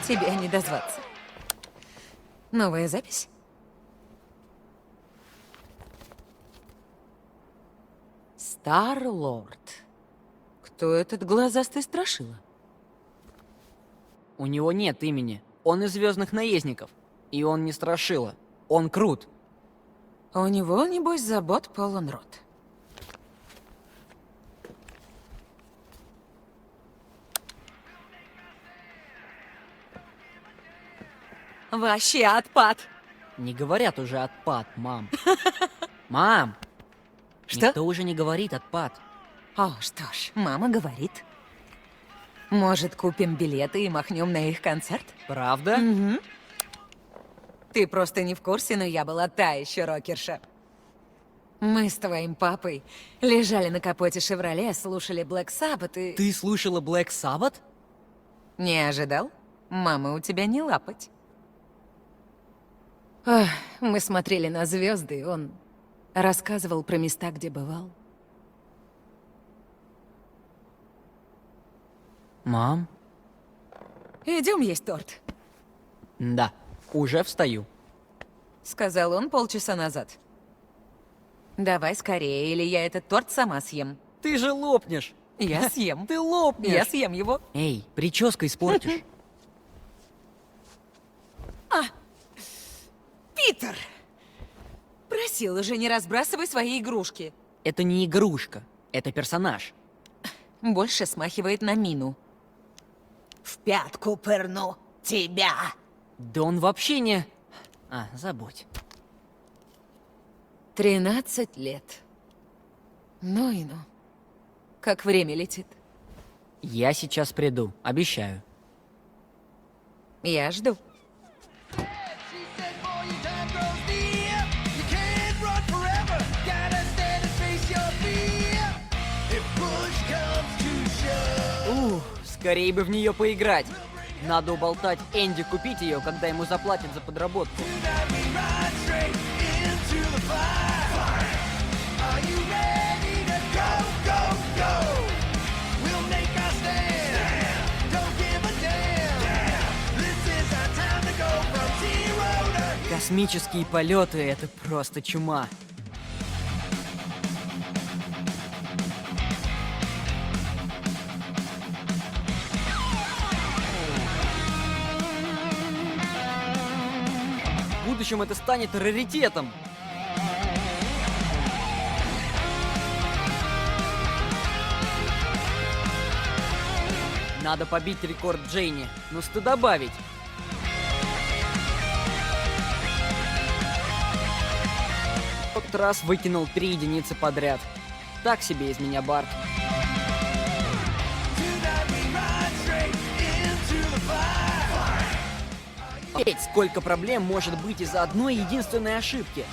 Тебе не дозваться. Новая запись? Стар-Лорд. Кто этот глазастый страшила? У него нет имени. Он из Звездных наездников. И он не страшила. Он крут. У него, небось, забот полон рот. Вообще отпад. Не говорят уже отпад, мам. Мам! Что? Никто уже не говорит отпад. О, что ж, мама говорит. Может, купим билеты и махнем на их концерт? Правда? Угу. Ты просто не в курсе, но я была та еще рокерша. Мы с твоим папой лежали на капоте «Шевроле», слушали Black Sabbath и... Ты слушала Black Sabbath? Не ожидал? Мама у тебя не лапать. Ах, мы смотрели на звезды, и он рассказывал про места, где бывал. Мам? Идем есть торт, Да, уже встаю. сказал он полчаса назад. Давай скорее, или я этот торт сама съем. Ты же лопнешь. Я съем. Ты лопнешь. Я съем его. Эй, прическа испортишь. Питер! Просила же, не разбрасывай свои игрушки. Это не игрушка. Это персонаж. Больше смахивает на мину. В пятку пырну тебя! Да он вообще не... А, забудь. 13 лет. Ну и ну. Как время летит. Я сейчас приду, обещаю. Я жду. Скорее бы в нее поиграть. Надо уболтать Энди купить ее, когда ему заплатят за подработку. Космические полеты — это просто чума. В будущем это станет раритетом. Надо побить рекорд Джейни, но добавить. В тот раз выкинул 3 единицы подряд. Так себе из меня Барт. Ведь сколько проблем может быть из-за одной единственной ошибки.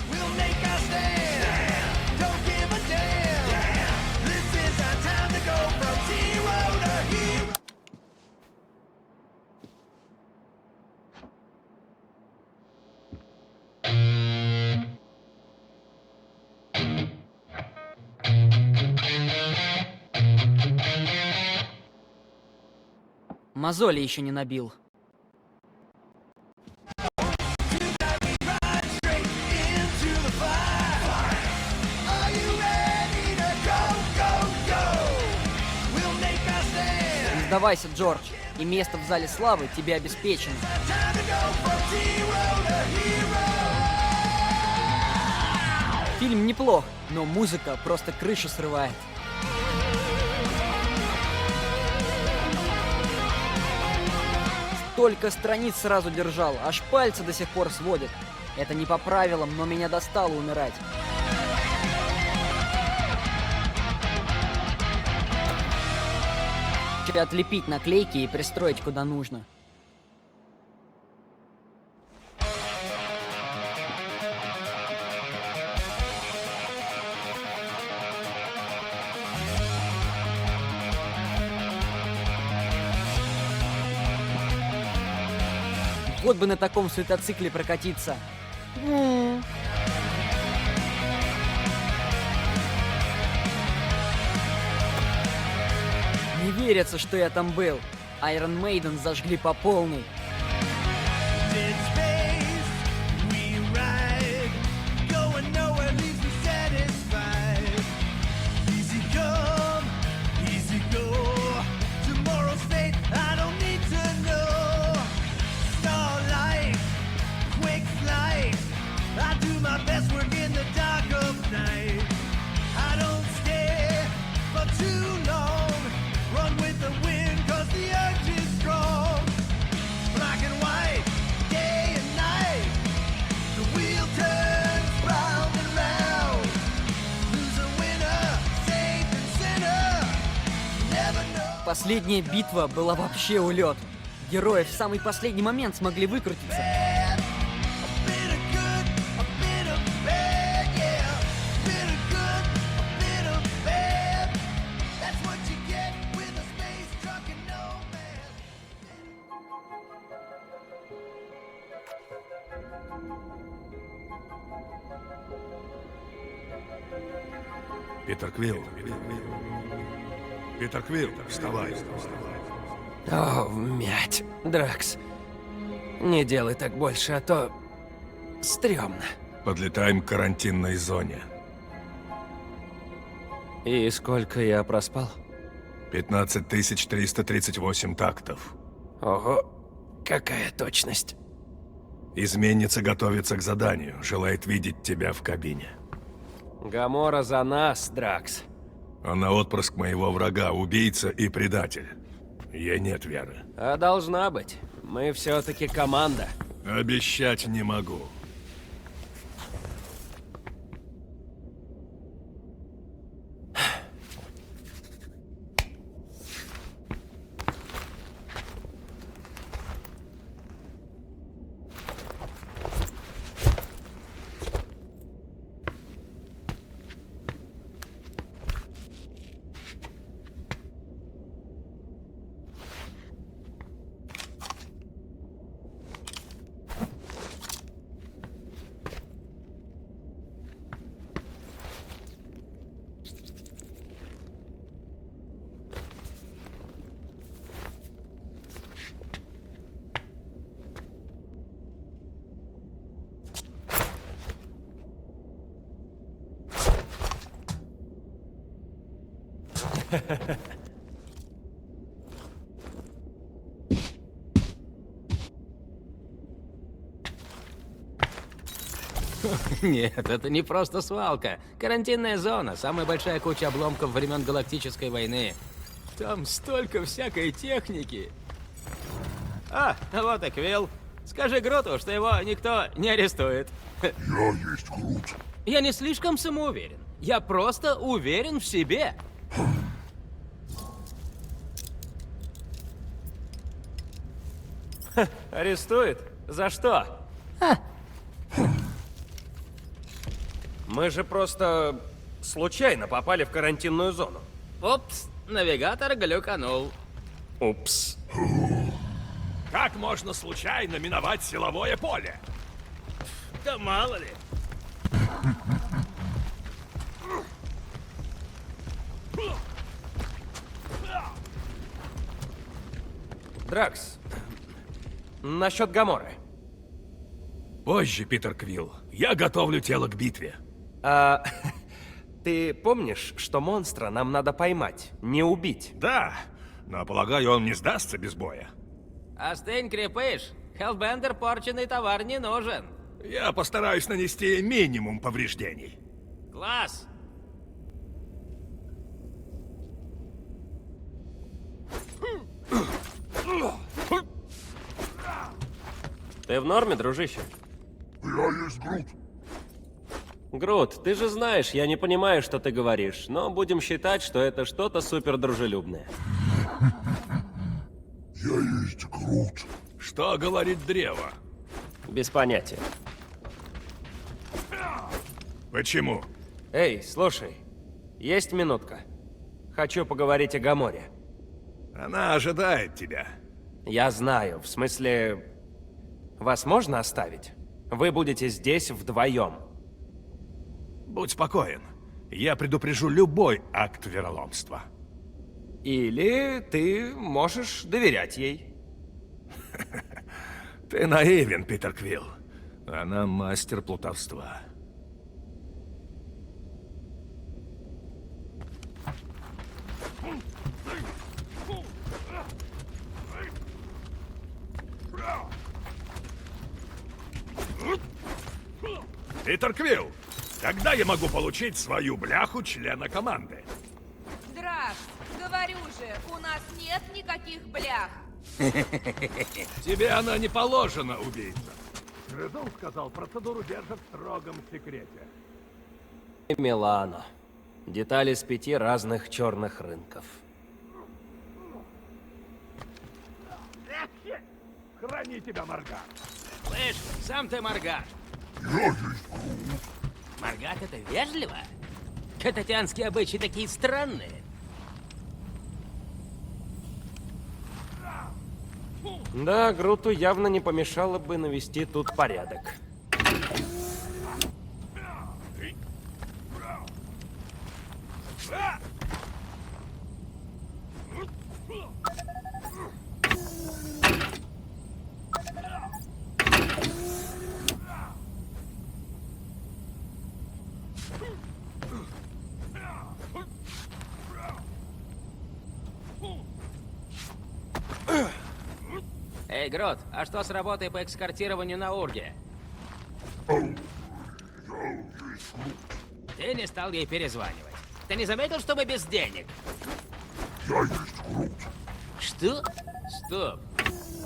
Мозоли еще не набил. Не сдавайся, Джордж, и место в зале славы тебе обеспечено. Фильм неплох, но музыка просто крышу срывает. Столько страниц сразу держал, аж пальцы до сих пор сводят. Это не по правилам, но меня достало умирать. Отлепить наклейки и пристроить куда нужно. Вот бы на таком светоцикле прокатиться. Не верится, что я там был. Iron Maiden зажгли по полной. my best work in the dark of night. I don't stay for too long. Run with the wind, cause the urge is strong. Black and white, day and night. The wheel turns round and round. Loser, winner, saint and sinner. Never know. Последняя битва была вообще улет. Герои в самый последний момент смогли выкрутиться. A bit of good, a bit of bad, yeah. A bit of good, a bit of bad. That's what you get with a space truck and no man. Питер Квилл. Питер Квилл, вставай. О, мять. Дракс. Не делай так больше, а то... стрёмно. Подлетаем к карантинной зоне. И сколько я проспал? 15 338 тактов. Ого, какая точность. Изменница готовится к заданию, желает видеть тебя в кабине. Гамора за нас, Дракс. Она отпрыск моего врага, убийца и предатель. Ей нет веры. А должна быть. Мы все-таки команда. Обещать не могу. Нет, это не просто свалка. Карантинная зона, самая большая куча обломков времен Галактической войны. Там столько всякой техники. А, вот и Квилл. Скажи Груту, что его никто не арестует. Я есть Грут. Я не слишком самоуверен. Я просто уверен в себе. Арестует? За что? Мы же просто случайно попали в карантинную зону. Упс, навигатор глюканул. Упс. Как можно случайно миновать силовое поле? Да мало ли. Дракс, насчет Гаморы. Позже, Питер Квилл. Я готовлю тело к битве. А ты помнишь, что монстра нам надо поймать, не убить? Да, но полагаю, он не сдастся без боя. Остынь, крепыш. Хеллбендер порченный товар не нужен. Я постараюсь нанести минимум повреждений. Класс. Ты в норме, дружище? Я есть Грут. Грут, ты же знаешь, я не понимаю, что ты говоришь, но будем считать, что это что-то супер дружелюбное. Я есть Грут. Что говорит древо? Без понятия. Почему? Эй, слушай, есть минутка? Хочу поговорить о Гаморе. Она ожидает тебя. Я знаю, в смысле... Вас можно оставить? Вы будете здесь вдвоем. Будь спокоен. Я предупрежу любой акт вероломства. Или ты можешь доверять ей. Ты наивен, Питер Квилл. Она мастер плутовства. Питер Квилл, когда я могу получить свою бляху члена команды? Дракс, говорю же, у нас нет никаких блях. Тебе она не положена, убийца. Грызун сказал, процедуру держат в строгом секрете. Милано. Детали с 5 разных черных рынков. Храни тебя, Марга. Слышь, сам ты Маргат. Я есть Грут. Маргат — это вежливо? Кататянские обычаи такие странные. Да, Груту явно не помешало бы навести тут порядок. Эй, Грот, а что с работой по эскортированию на Урге? Я есть Грут. Ты не стал ей перезванивать. Ты не заметил, что мы без денег? Я есть Грут. Что? Стоп.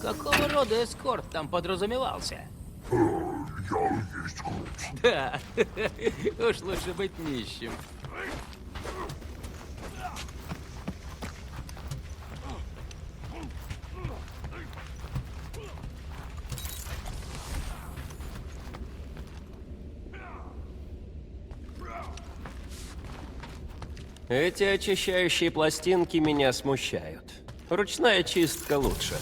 Какого рода эскорт там подразумевался? Я есть Грут. Да, уж лучше быть нищим. Эти очищающие пластинки меня смущают. Ручная чистка лучше.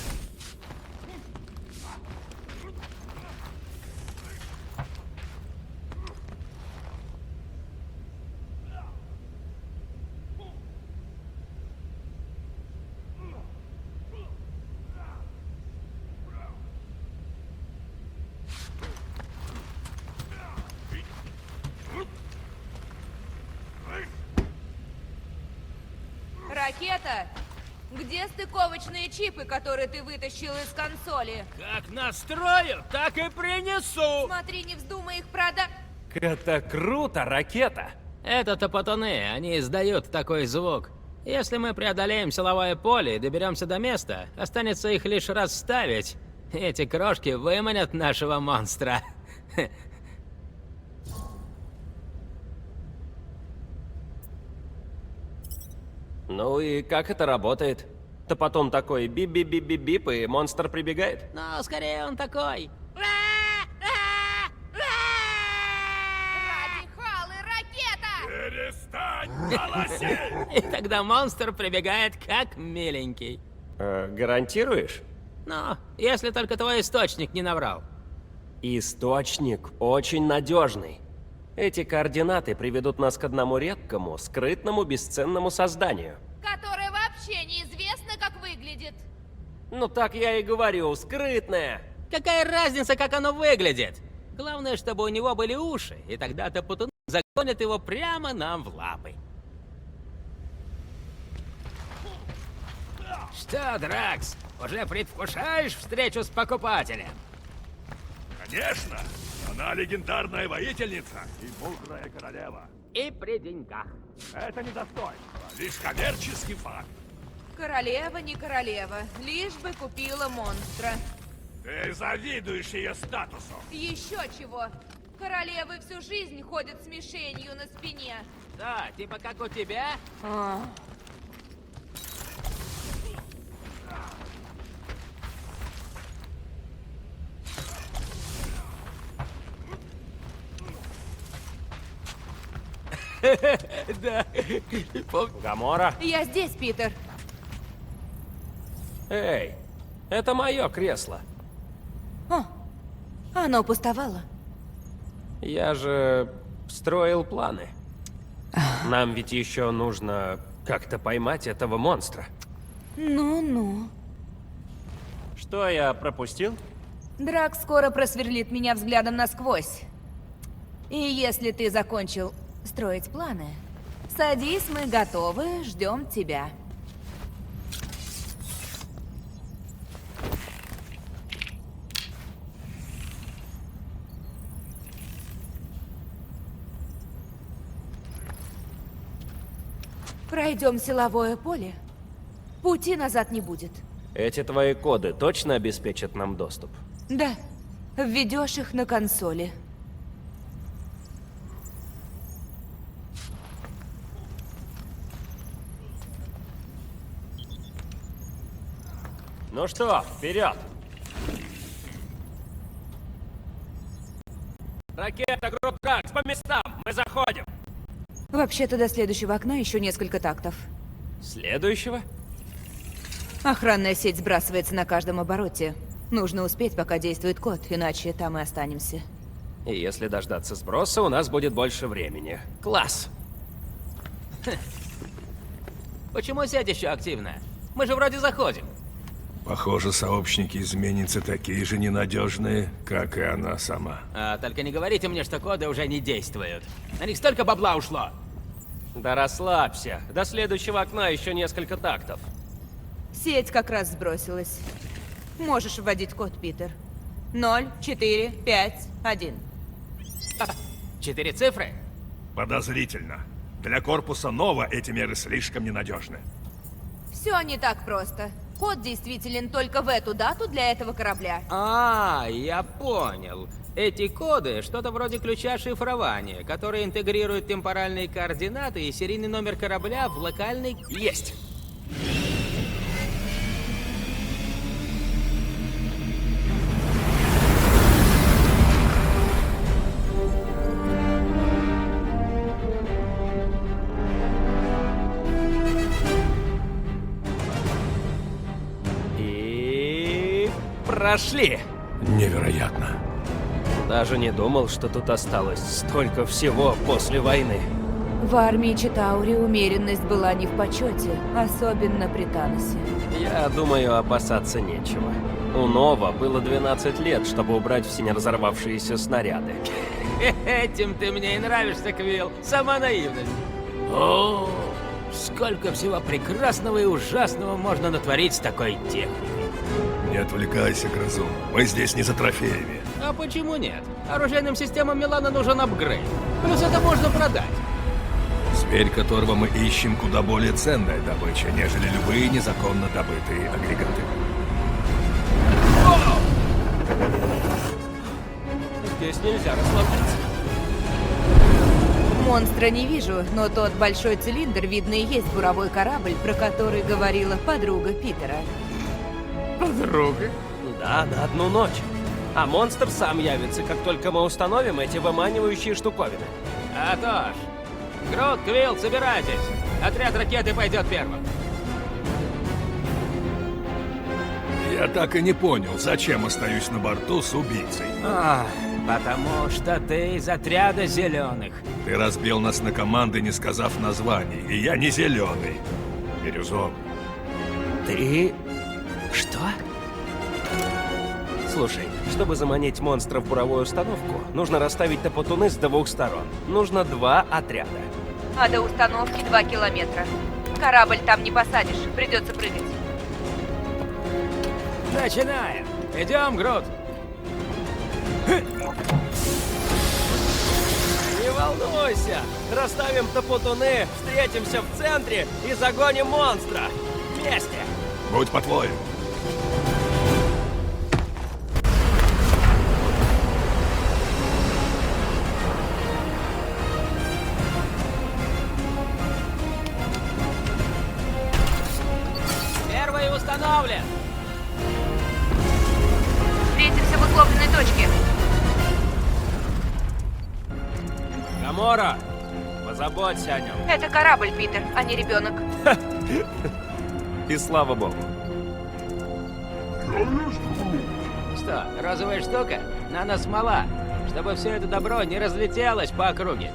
Ракета, где стыковочные чипы, которые ты вытащил из консоли? Как настрою, так и принесу! Смотри, не вздумай их продать. Это круто, ракета! Это топотуны, они издают такой звук. Если мы преодолеем силовое поле и доберемся до места, останется их лишь расставить. Эти крошки выманят нашего монстра. Ну и как это работает? То потом такой бип-бип-бип-бип, и монстр прибегает? Но скорее он такой. Ради Халы, ракета! Перестань голосить! И тогда монстр прибегает как миленький. Гарантируешь? Но если только твой источник не наврал. Источник очень надежный. Эти координаты приведут нас к одному редкому, скрытному, бесценному созданию. Которая вообще неизвестно, как выглядит. Ну так я и говорю, скрытное. Какая разница, как оно выглядит? Главное, чтобы у него были уши, и тогда топотуны загонят его прямо нам в лапы. Что, Дракс, уже предвкушаешь встречу с покупателем? Конечно! Она легендарная воительница и мудрая королева. И при деньгах. Это не достоинство, лишь коммерческий факт. Королева не королева, лишь бы купила монстра. Ты завидуешь ее статусу. Еще чего? Королевы всю жизнь ходят с мишенью на спине. Да, типа как у тебя? Да. Гамора? Я здесь, Питер. Эй, это мое кресло. О, оно пустовало. Я же строил планы. Нам ведь еще нужно как-то поймать этого монстра. Ну-ну. Что я пропустил? Драк скоро просверлит меня взглядом насквозь. И если ты закончил строить планы, садись, мы готовы, ждем тебя. Пройдем силовое поле. Пути назад не будет. Эти твои коды точно обеспечат нам доступ? Да. Введешь их на консоли. Ну что, вперед! Ракета, групп Дракс, по местам! Мы заходим! Вообще-то до следующего окна еще несколько тактов. Следующего? Охранная сеть сбрасывается на каждом обороте. Нужно успеть, пока действует код, иначе там и останемся. И если дождаться сброса, у нас будет больше времени. Класс! Почему сеть еще активна? Мы же вроде заходим. Похоже, сообщники-изменницы такие же ненадежные, как и она сама. А только не говорите мне, что коды уже не действуют. На них столько бабла ушло. Да расслабься. До следующего окна еще несколько тактов. Сеть как раз сбросилась. Можешь вводить код, Питер. 0, 4, 5, 1. 4 цифры? Подозрительно. Для корпуса Нова эти меры слишком ненадежны. Все не так просто. Код действителен только в эту дату для этого корабля. А, я понял. Эти коды что-то вроде ключа шифрования, который интегрирует темпоральные координаты и серийный номер корабля в локальный... Есть! И... прошли! Невероятно. Даже не думал, что тут осталось столько всего после войны. В армии Читаури умеренность была не в почете, особенно при Таносе. Я думаю, опасаться нечего. У Нова было 12 лет, чтобы убрать все неразорвавшиеся снаряды. Этим ты мне и нравишься, Квилл. Сама наивность. О, сколько всего прекрасного и ужасного можно натворить с такой техникой. Не отвлекайся, Грызун. Мы здесь не за трофеями. А почему нет? Оружейным системам Милана нужен апгрейд. Плюс это можно продать. Зверь, которого мы ищем, куда более ценная добыча, нежели любые незаконно добытые агрегаты. Здесь нельзя расслабляться. Монстра не вижу, но тот большой цилиндр, видно, и есть буровой корабль, про который говорила подруга Питера. Подруга? Да, на одну ночь. А монстр сам явится, как только мы установим эти выманивающие штуковины. А то ж. Грут, Квилл, собирайтесь. Отряд ракеты пойдет первым. Я так и не понял, зачем остаюсь на борту с убийцей. Потому что ты из отряда зеленых. Ты разбил нас на команды, не сказав названий, и я не зеленый. Бирюзовый. Ты... что? Слушай, чтобы заманить монстра в буровую установку, нужно расставить топотуны с двух сторон. Нужно 2 отряда. А до установки 2 километра. Корабль там не посадишь, придется прыгать. Начинаем. Идем, Грут. Не волнуйся! Расставим топотуны, встретимся в центре и загоним монстра! Вместе! Будь по-твоему. Первый установлен. Встретимся в условленной точке. Гамора, позаботься о нем. Это корабль, Питер, а не ребенок. И слава богу. Я есть Грут. Что, розовая штука? Наносмола. Чтобы все это добро не разлетелось по округе.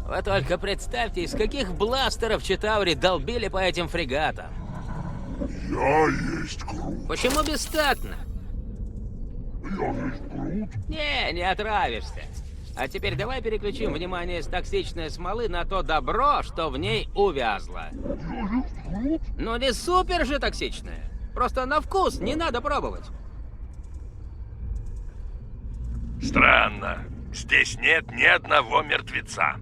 Вы только представьте, из каких бластеров Читаури долбили по этим фрегатам. Я есть Грут. Почему бестактно? Я есть Грут. Не отравишься. А теперь давай переключим внимание с токсичной смолы на то добро, что в ней увязло. Я есть Грут. Ну не супер же токсичное. Просто на вкус не надо пробовать. Странно. Здесь нет ни одного мертвеца.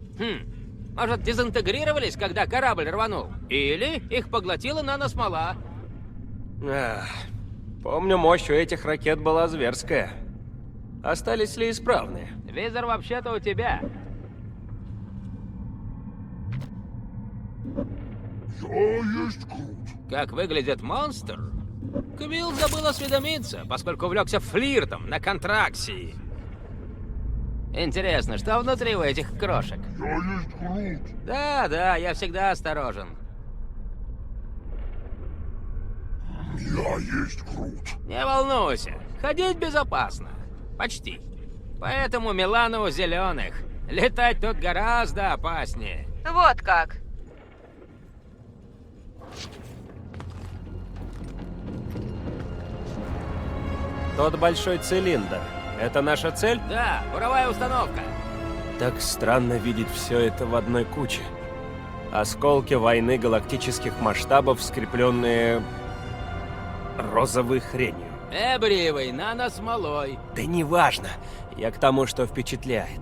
Может, дезинтегрировались, когда корабль рванул? Или их поглотила наносмола? Ах, помню, мощь у этих ракет была зверская. Остались ли исправные? Визор вообще-то у тебя. Я есть Крут. Как выглядит монстр? Квилл забыл осведомиться, поскольку увлекся флиртом на контракции. Интересно, что внутри у этих крошек? Я есть Крут. Да, я всегда осторожен. Я есть Крут. Не волнуйся, ходить безопасно. Почти. Поэтому Милану у зеленых. Летать тут гораздо опаснее. Вот как. Тот большой цилиндр. Это наша цель? Да, буровая установка. Так странно видеть все это в одной куче. Осколки войны галактических масштабов, скрепленные розовой хренью. Эбриевой наносмолой. Да неважно. Я к тому, что впечатляет.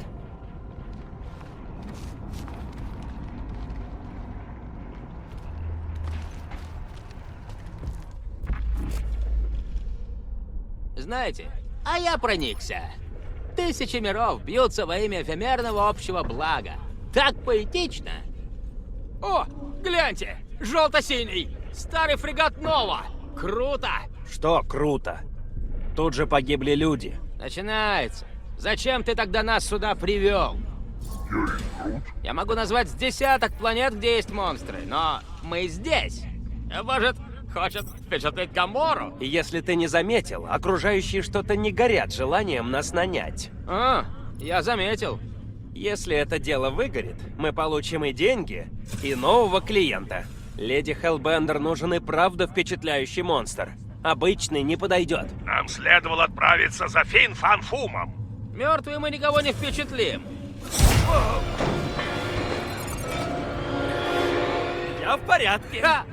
Знаете, а я проникся. Тысячи миров бьются во имя эфемерного общего блага. Так поэтично. О, гляньте! Желто-синий! Старый фрегат Нова! Круто! Что круто. Тут же погибли люди. Начинается. Зачем ты тогда нас сюда привел? Я есть Крут. Я могу назвать с десяток планет, где есть монстры, но мы здесь. Может, хочет впечатлить Гамору? И если ты не заметил, окружающие что-то не горят желанием нас нанять. А, я заметил. Если это дело выгорит, мы получим и деньги, и нового клиента. Леди Хеллбендер нужен и правда впечатляющий монстр. Обычный не подойдет. Нам следовало отправиться за Фин Фанфумом. Мертвые мы никого не впечатлим. Я в порядке. Ха!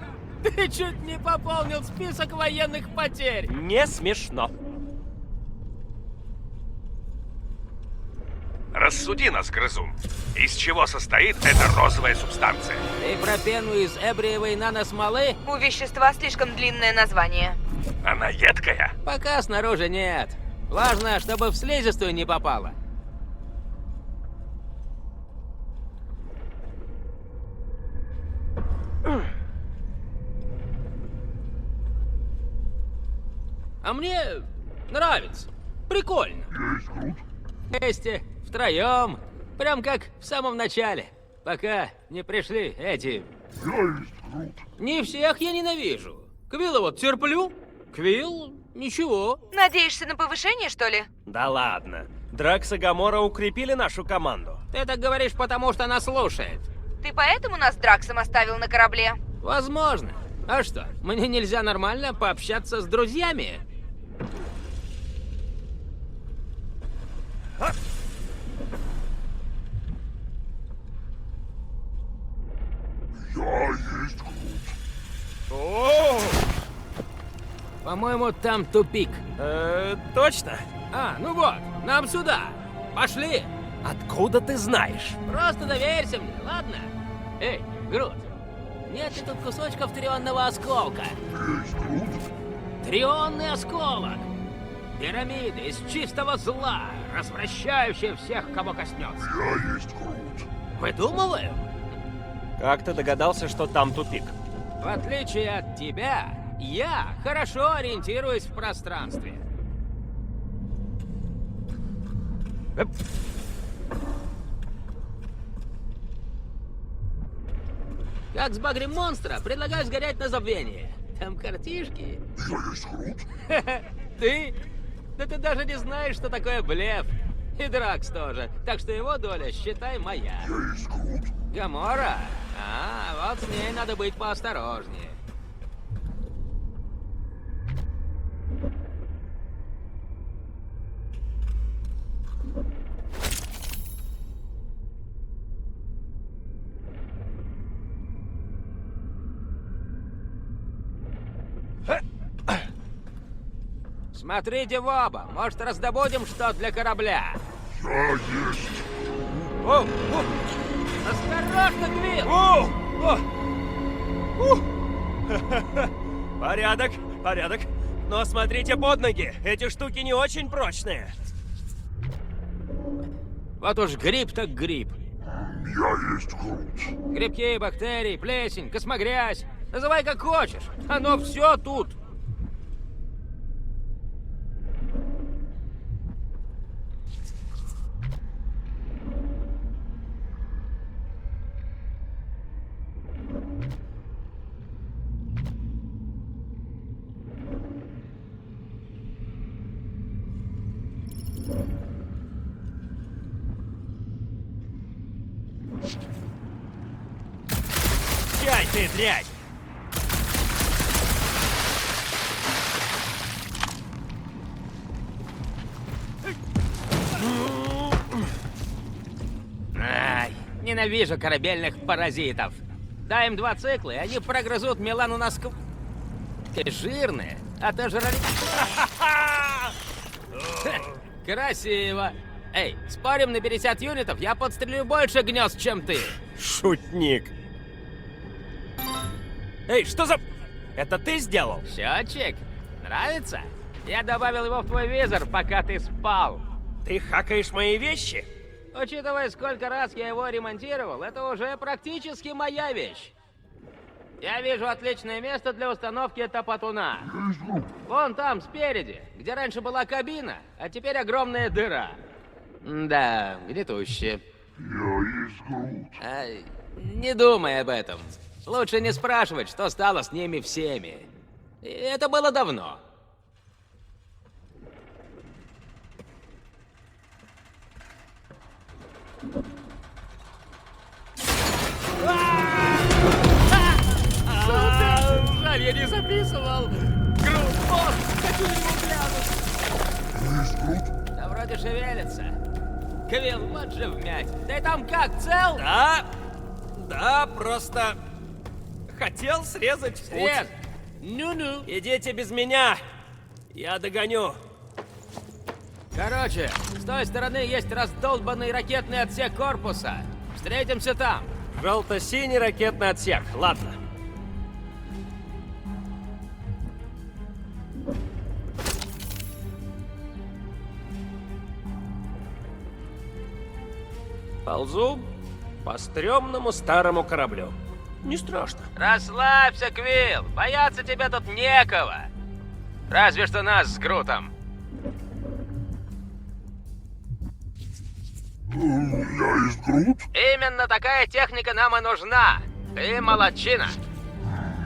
Ты чуть не пополнил список военных потерь. Не смешно. Рассуди нас, грызун. Из чего состоит эта розовая субстанция? Ты про пену из эбриевой наносмолы? У вещества слишком длинное название. Она едкая? Пока снаружи нет. Важно, чтобы в слизистую не попало. А мне нравится. Прикольно. Я есть Крут. Вместе, втроем, прям как в самом начале. Пока не пришли эти... Я есть Крут. Не всех я ненавижу. Квилла вот терплю. Квилл, ничего. Надеешься на повышение, что ли? Да ладно. Дракс и Гамора укрепили нашу команду. Ты так говоришь, потому что она слушает. Ты поэтому нас с Драксом оставил на корабле? Возможно. А что, мне нельзя нормально пообщаться с друзьями? Я есть Крут. По-моему, там тупик. Точно? А, ну вот, нам сюда. Пошли. Откуда ты знаешь? Просто доверься мне, ладно? Эй, Грут, нет ли тут кусочков трионного осколка? Я есть Крут. Трионный осколок! Пирамиды из чистого зла, развращающие всех, кого коснется. Я есть Крут. Выдумываю? Как ты догадался, что там тупик? В отличие от тебя, я хорошо ориентируюсь в пространстве. Как сбагрим монстра, предлагаю сгорять на забвение. Там картишки. Я есть Крут. Ты? Да ты даже не знаешь, что такое блеф. И Дракс тоже. Так что его доля, считай, моя. Я есть Крут. Гамора? А, вот с ней надо быть поосторожнее. Смотрите в оба. Может, раздобудем что для корабля. Я есть. О, Осторожно, Квилл! о, о. Порядок, порядок. Но смотрите под ноги. Эти штуки не очень прочные. Вот уж гриб так гриб. Я есть Грут. Грибки, бактерии, плесень, космогрязь. Называй как хочешь. Оно все тут. Чай ты, дрянь! Ай, ненавижу корабельных паразитов. Дай им 2 цикла, и они прогрызут Милану насквозь. Ты жирные, а ты жрали... Красиво. Эй, спорим на 50 юнитов, я подстрелю больше гнезд, чем ты. Шутник. Эй, что за... Это ты сделал? Счетчик? Нравится? Я добавил его в твой визор, пока ты спал. Ты хакаешь мои вещи? Учитывая, сколько раз я его ремонтировал, это уже практически моя вещь. Я вижу отличное место для установки топотуна. Есть Грут. Вон там, спереди, где раньше была кабина, а теперь огромная дыра. Да, гнетуще. Я есть Грут. Ай, не думай об этом. Лучше не спрашивать, что стало с ними всеми. И это было давно. Жаль, я не записывал. Грут, босс, хочу его глянуть. Есть Грут. Да вроде шевелится. Квилл, вот же вмять. Ты там как, цел? Да, да, просто... Хотел срезать путь. Срез. Ну-ну. Идите без меня. Я догоню. Короче, с той стороны есть раздолбанный ракетный отсек корпуса. Встретимся там. Желто-синий ракетный отсек. Ладно. Ползу по стрёмному старому кораблю. Не страшно. Расслабься, Квилл. Бояться тебя тут некого. Разве что нас с Грутом. Я есть Грут. Именно такая техника нам и нужна. Ты молодчина.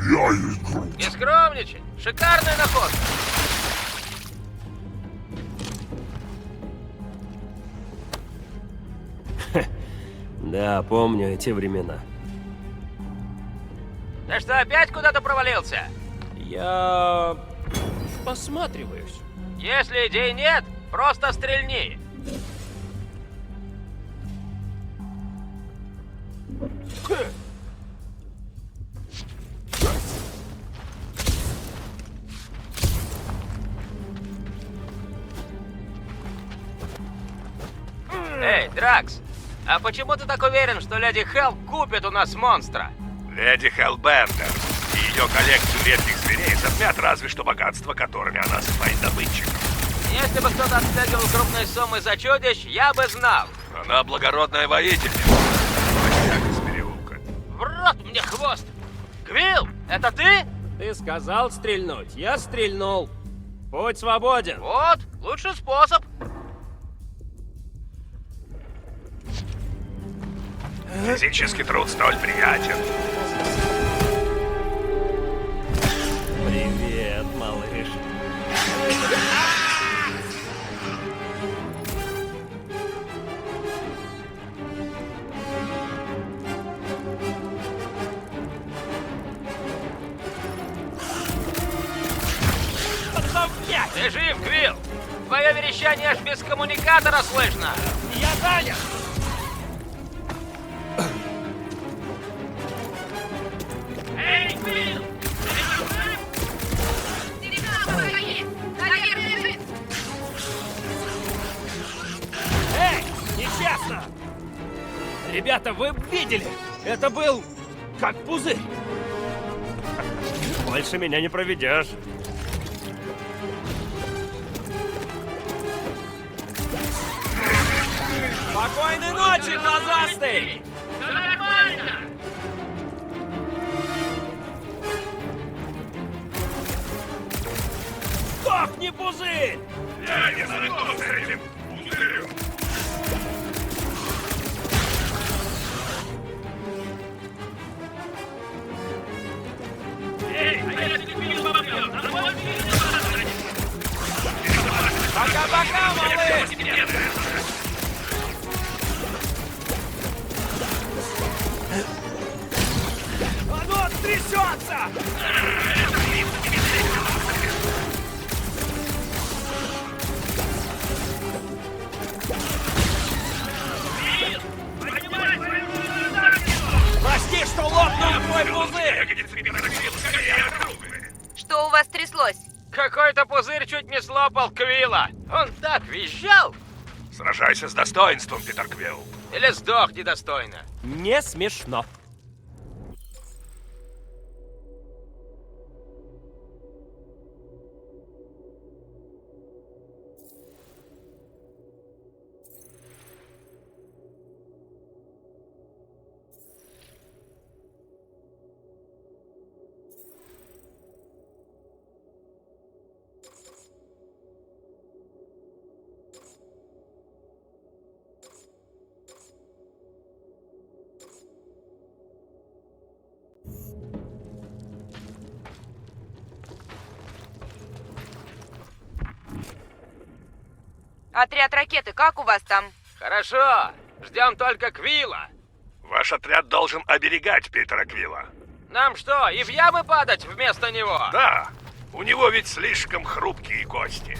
Я есть Грут. Не скромничай. Шикарная находка. Да, помню эти времена. Ты что, опять куда-то провалился? Я... посматриваюсь. Если идей нет, просто стрельни. Эй, Дракс, а почему ты так уверен, что Леди Хелл купит у нас монстра? Леди Хеллбендер и ее коллекцию редких зверей затмят разве что богатство, которыми она своим добытчиком. Если бы кто-то отстегивал крупные суммы за чудищ, я бы знал. Она благородная воительница. Мастяк из переулка. В рот мне хвост! Квилл, это ты? Ты сказал стрельнуть, я стрельнул. Путь свободен. Вот, лучший способ. Физический труд столь приятен. Привет, малыш. Ты жив, Квилл? Твое верещание аж без коммуникатора слышно. Я занят. Эй, Квилл! Наверное, Ребята, вы видели? Это был как пузырь. Больше меня не проведешь. Спокойной ночи, глазастый! Сдохни, пузырь! Я не знаком с этим пузырем. Пока-пока, малыш! Оно трясется! Прости, что лопнул твой пузырь! Что у вас тряслось? Какой-то пузырь чуть не слопал Квилла. Он так визжал. Сражайся с достоинством, Питер Квилл. Или сдох недостойно. Не смешно. Отряд ракеты, как у вас там? Хорошо. Ждем только Квилла. Ваш отряд должен оберегать Питера Квилла. Нам что, и в ямы падать вместо него? Да, у него ведь слишком хрупкие кости.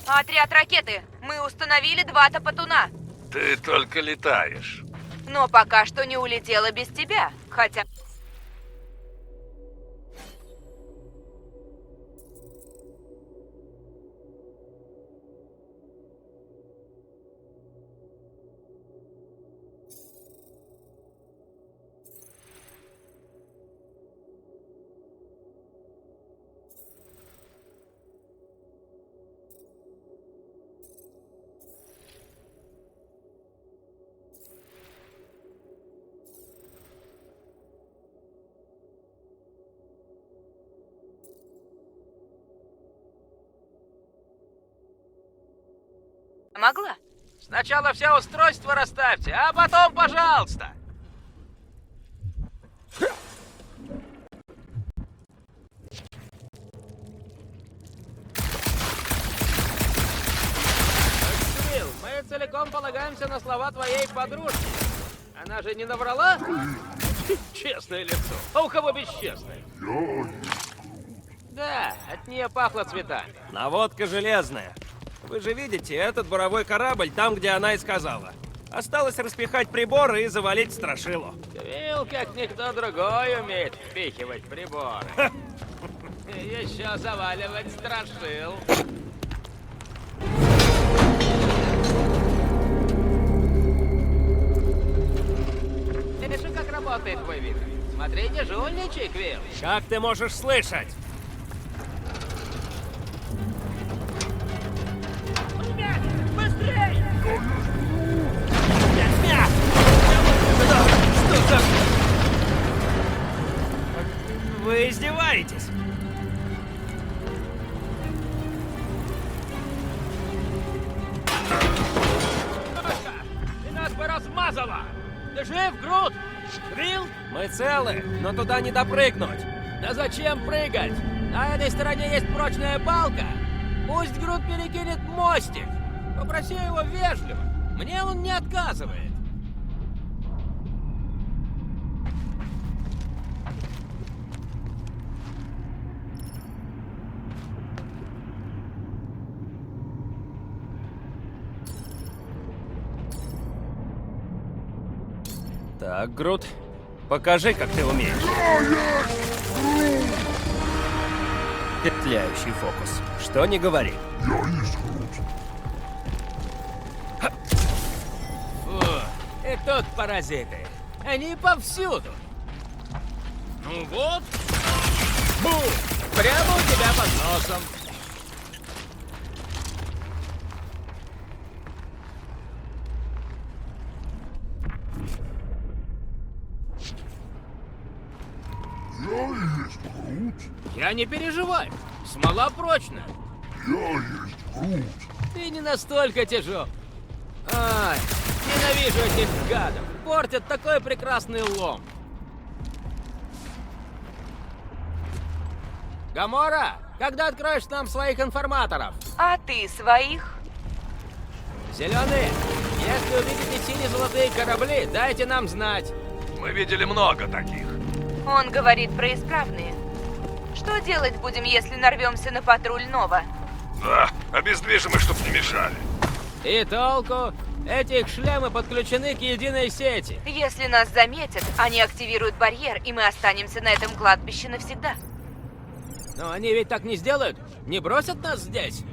Отряд ракеты, мы установили 2 топотуна. Ты только летаешь. Но пока что не улетела без тебя. Хотя... Могла? Сначала все устройства расставьте, а потом, пожалуйста. Квилл, мы целиком полагаемся на слова твоей подружки. Она же не наврала? Честное лицо. А у кого бесчестное? Да, от нее пахло цветами. Наводка железная. Вы же видите, этот буровой корабль там, где она и сказала. Осталось распихать приборы и завалить страшилу. Квилл, как никто другой, умеет впихивать приборы. И еще заваливать страшил. Слышишь, как работает твой вид? Смотри, не жульничай, Квилл. Как ты можешь слышать? Вы издеваетесь? Ты нас бы размазала! Ты жив, Грут? Квилл? Мы целы, но туда не допрыгнуть. Да зачем прыгать? На этой стороне есть прочная балка. Пусть Грут перекинет мостик. Попроси его вежливо. Мне он не отказывает. Так, Грут, покажи, как ты умеешь. Петляющий фокус. Что не говори. И тут паразиты. Они повсюду. Ну вот. Бум! Прямо у тебя под носом. Я не переживай. Смола прочная. Ты не настолько тяжел. Ай, ненавижу этих гадов. Портят такой прекрасный лом. Гамора, когда откроешь нам своих информаторов? А ты своих? Зеленые, если увидите сине-золотые корабли, дайте нам знать. Мы видели много таких. Он говорит про исправные. Что делать будем, если нарвемся на патруль Нова? Да, обездвижим их, чтоб не мешали. И толку? Эти их шлемы подключены к единой сети. Если нас заметят, они активируют барьер, и мы останемся на этом кладбище навсегда. Но они ведь так не сделают. Не бросят нас здесь.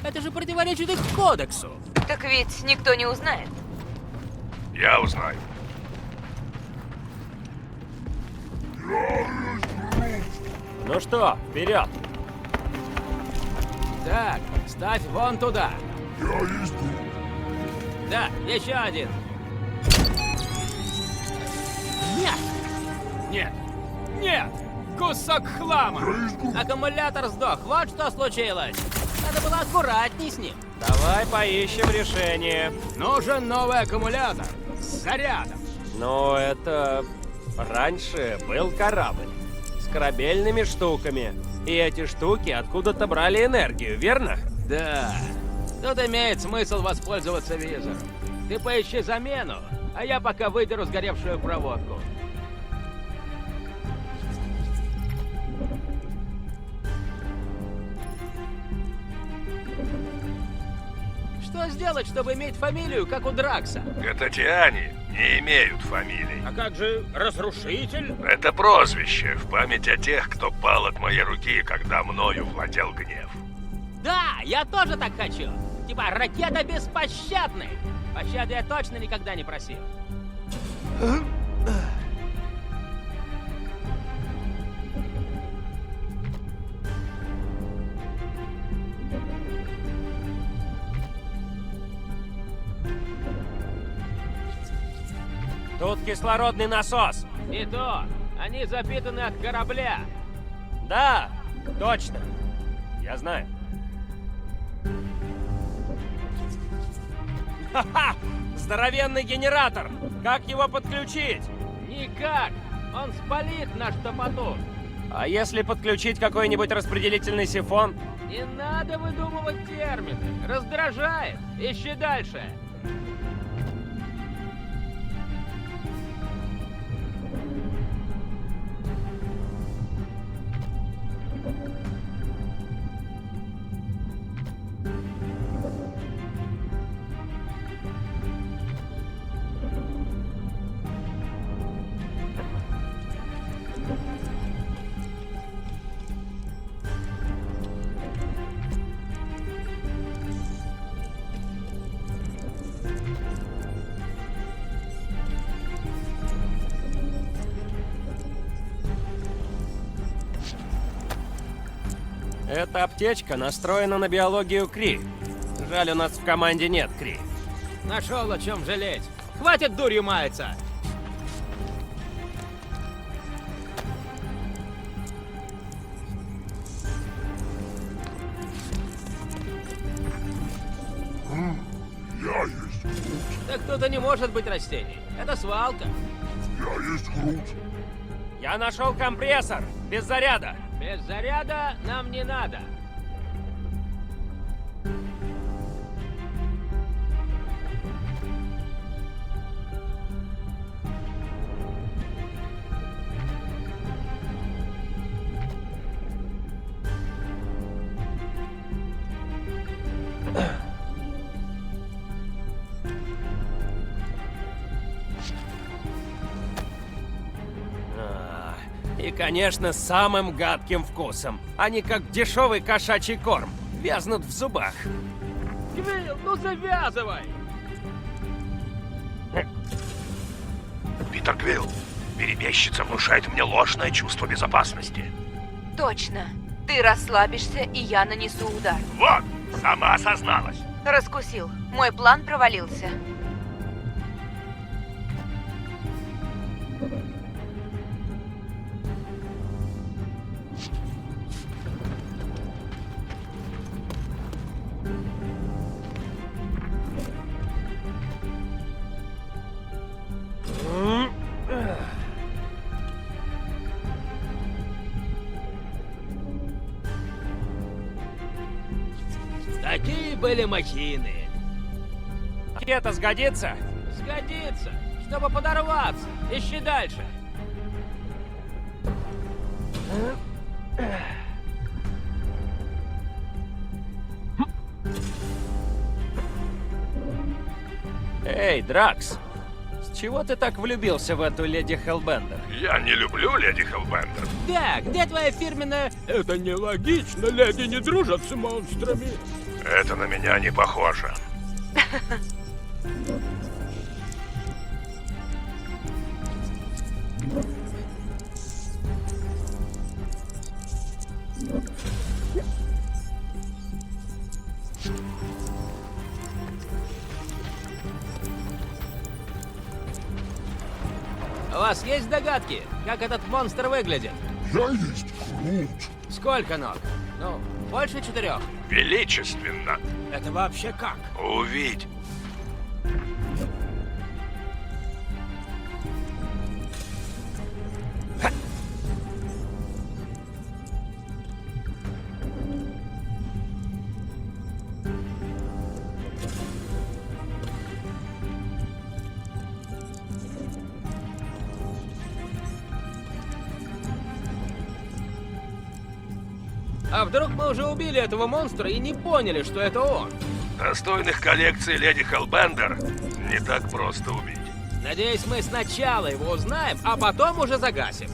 Это же противоречит их кодексу. Так ведь никто не узнает. Я узнаю. Ну что, вперед! Так, ставь вон туда. Да, еще один. Нет! Нет! Нет! Кусок хлама! Аккумулятор сдох, вот что случилось. Надо было аккуратней с ним. Давай поищем решение. Нужен новый аккумулятор. С зарядом. Но это... Раньше был корабль. С корабельными штуками. И эти штуки откуда-то брали энергию, верно? Да. Тут имеет смысл воспользоваться визором. Ты поищи замену, а я пока выдеру сгоревшую проводку. Что сделать, чтобы иметь фамилию, как у Дракса? Кататиане не имеют фамилий. А как же разрушитель? Это прозвище в память о тех, кто пал от моей руки, когда мною владел гнев. Да, я тоже так хочу. Типа ракета беспощадной. Пощады я точно никогда не просил. Тут кислородный насос. И то, они запитаны от корабля. Да, точно. Я знаю. Ха-ха! Здоровенный генератор! Как его подключить? Никак. Он спалит наш топотун. А если подключить какой-нибудь распределительный сифон? Не надо выдумывать термины. Раздражает. Ищи дальше. Эта аптечка настроена на биологию Кри. Жаль, у нас в команде нет Кри. Нашел о чем жалеть. Хватит дурью маяться. Я есть Грут. Так тут и не может быть растений. Это свалка. Я есть Грут. Я нашел компрессор! Без заряда! Без заряда нам не надо. конечно, самым гадким вкусом. Они как дешевый кошачий корм, вязнут в зубах. Квилл, ну завязывай! Питер Квилл, перебежчица внушает мне ложное чувство безопасности. Точно. Ты расслабишься, и я нанесу удар. Вот, сама осозналась. Раскусил. Мой план провалился. Такие были махины. Это сгодится? Сгодится, чтобы подорваться. Ищи дальше. Эй, Дракс, с чего ты так влюбился в эту леди Хеллбендер? Я не люблю леди Хеллбендер. Да, где твоя фирменная... Это нелогично, леди не дружат с монстрами. Это на меня не похоже. У вас есть догадки, как этот монстр выглядит? Я есть Крут. Сколько ног? Ну, больше 4? Величественно. Это вообще как? Увидь. А вдруг мы уже убили этого монстра и не поняли, что это он? Достойных коллекций леди Хеллбендер не так просто убить. Надеюсь, мы сначала его узнаем, а потом уже загасим.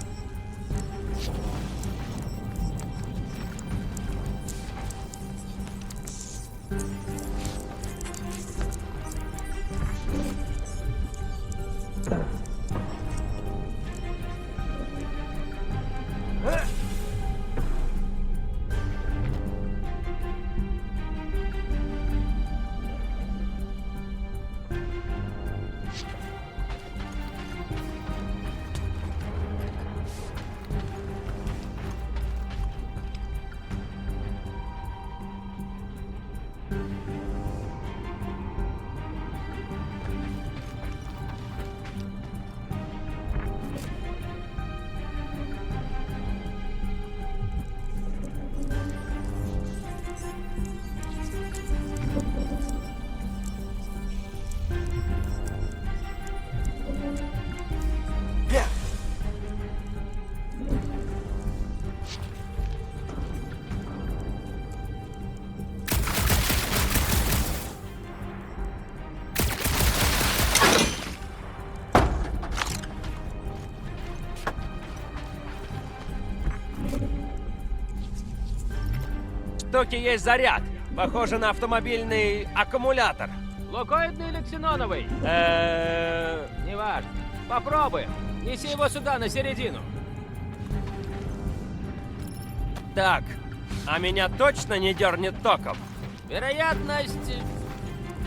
Штуки есть заряд. Похоже на автомобильный аккумулятор. Лукоидный или ксеноновый? Неважно. Попробуем. Неси его сюда, на середину. Так, а меня точно не дернет током? Вероятность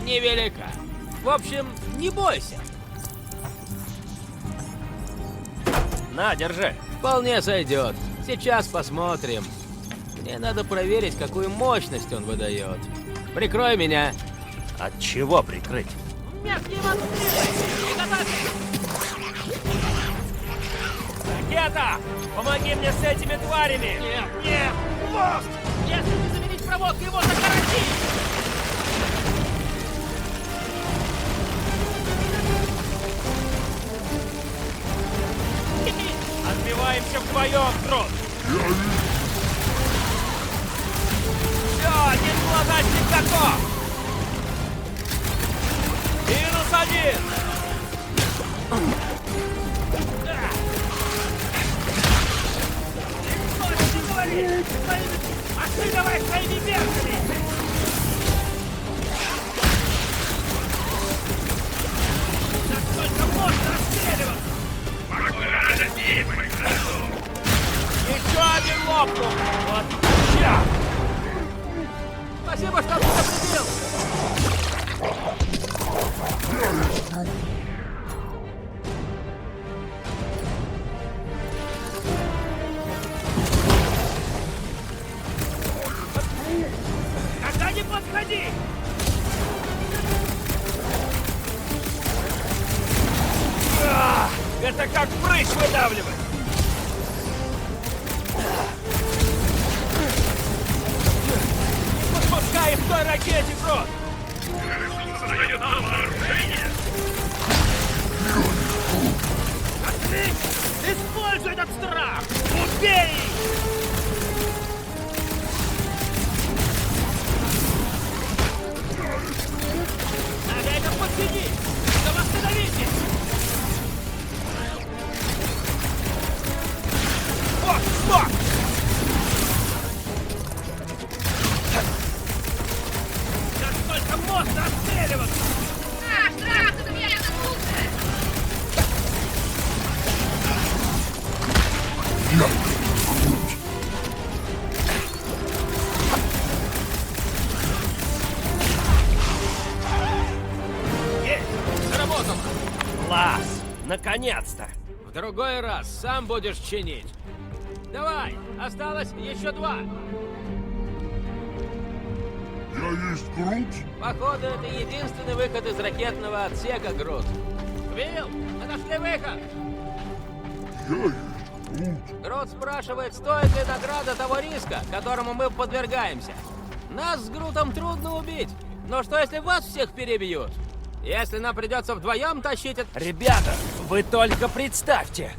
невелика. В общем, не бойся. На, держи. Вполне сойдет. Сейчас посмотрим. Мне надо проверить, какую мощность он выдает. Прикрой меня. От чего прикрыть? Ракета! Помоги мне с этими тварями! Нет, нет! Мост! Если не заменить проводку, его закоротить! Отбиваемся вдвоем, Крот! Все, один глазастик готов! -1! Пошли давай своими берцами! Насколько можно расстреливаться? Еще один лопнул! Вот сейчас! Спасибо, что предупредил! Тогда не подходи! Это как прыщ выдавливать! Подпускай в той ракете, Крот! Используй этот страх! Убей! Надо это подсидеть! Чтобы остановите! Вот, вот! Насколько можно отстреливаться? Заработал! Класс! Наконец-то! В другой раз сам будешь чинить. Давай, осталось еще 2. Я есть Грут? Походу, это единственный выход из ракетного отсека, Грут. Вилл, мы нашли выход! Я есть Грут. Грут спрашивает, стоит ли награда того риска, которому мы подвергаемся. Нас с Грутом трудно убить, но что если вас всех перебьют? Если нам придется вдвоем тащить это... Ребята, вы только представьте!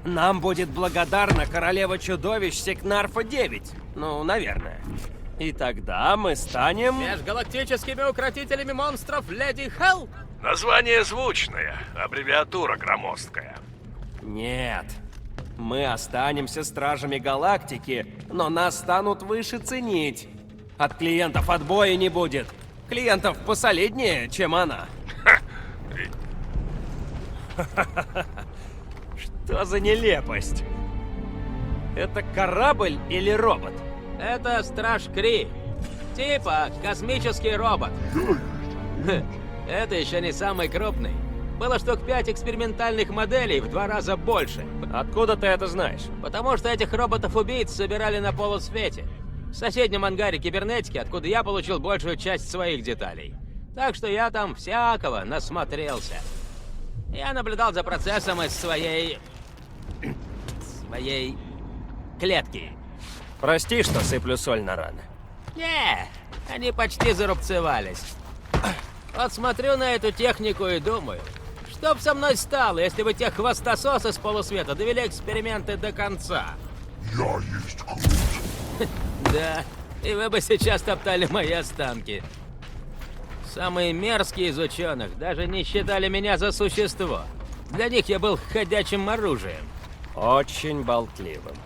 Нам будет благодарна королева чудовищ Секнарфа 9. Ну, наверное. И тогда мы станем... Межгалактическими укротителями монстров Леди Хелл? Название звучное, аббревиатура громоздкая. Нет. Мы останемся стражами галактики, но нас станут выше ценить. От клиентов отбоя не будет. Клиентов посолиднее, чем она. Что за нелепость? Это корабль или робот? Это Страж Кри. Типа космический робот. Это еще не самый крупный. Было штук 5 экспериментальных моделей, в 2 раза больше. Откуда ты это знаешь? Потому что этих роботов-убийц собирали на полусвете. В соседнем ангаре кибернетики, откуда я получил большую часть своих деталей. Так что я там всякого насмотрелся. Я наблюдал за процессом из своей клетки. Прости, что сыплю соль на раны. Не, они почти зарубцевались. Вот смотрю на эту технику и думаю, что б со мной стало, если бы те хвостососы с полусвета довели эксперименты до конца? Я есть Грут. Да, и вы бы сейчас топтали мои останки. Самые мерзкие из ученых даже не считали меня за существо. Для них я был ходячим оружием. Очень болтливым.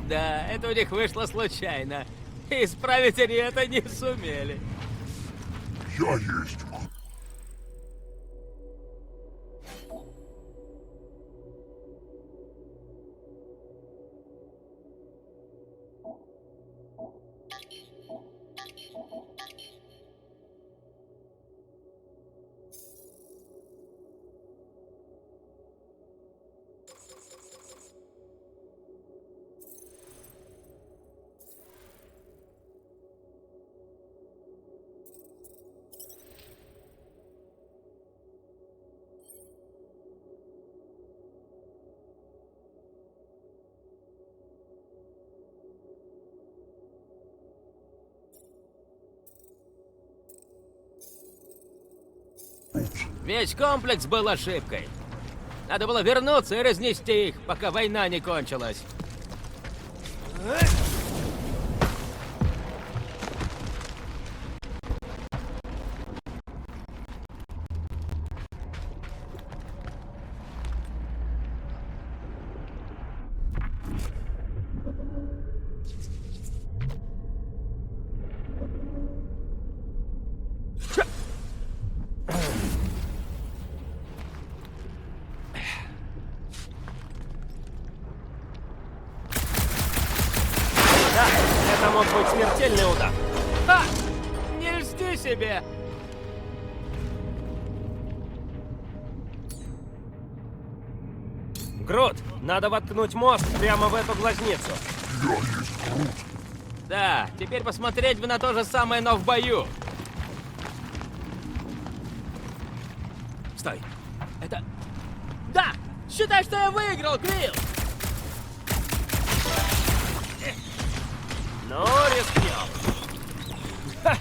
Да, это у них вышло случайно. Исправить они это не сумели. Я есть Грут. Весь комплекс был ошибкой. Надо было вернуться и разнести их, пока война не кончилась. мог быть смертельный удар. Ха! Не льсти себе! Грут, надо воткнуть мозг прямо в эту глазницу. Я есть Грут. Да, теперь посмотреть бы на то же самое, но в бою. Стой. Это... Да! Считай, что я выиграл, Квилл! Ну, рискнем. Ха!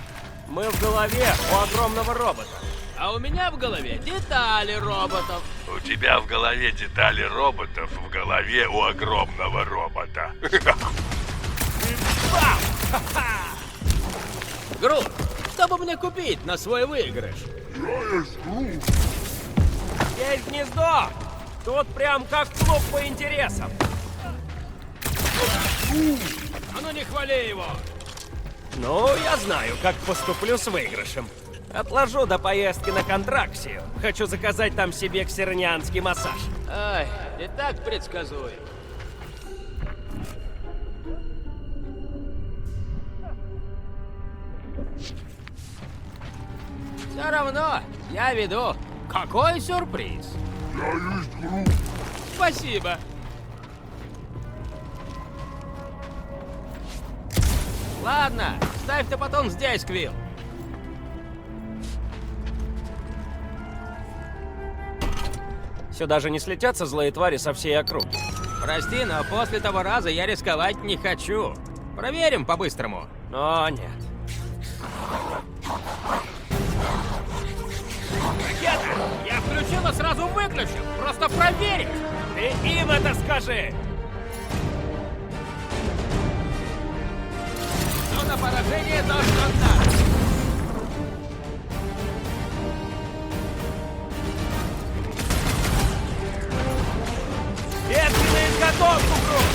Мы в голове у огромного робота. А у меня в голове детали роботов. У тебя в голове детали роботов, в голове у огромного робота. Грут, что бы мне купить на свой выигрыш? Я есть Грут. Есть гнездо! Тут прям как клуб по интересам. А ну не хвали его! Ну, я знаю, как поступлю с выигрышем. Отложу до поездки на Контраксию. Хочу заказать там себе ксернианский массаж. Ай, и так предсказуем. Все равно, я веду. Какой сюрприз! Я есть Грут. Спасибо. Ладно, ставь топотон здесь, Квилл. Сюда же не слетятся злые твари со всей округи. Прости, но после того раза я рисковать не хочу. Проверим по-быстрому. Но нет. Ракета! Я включил и сразу выключил. Просто проверить. Ты им это скажи! Но на поражение то, что надо. Ветки на изготовку, Грут!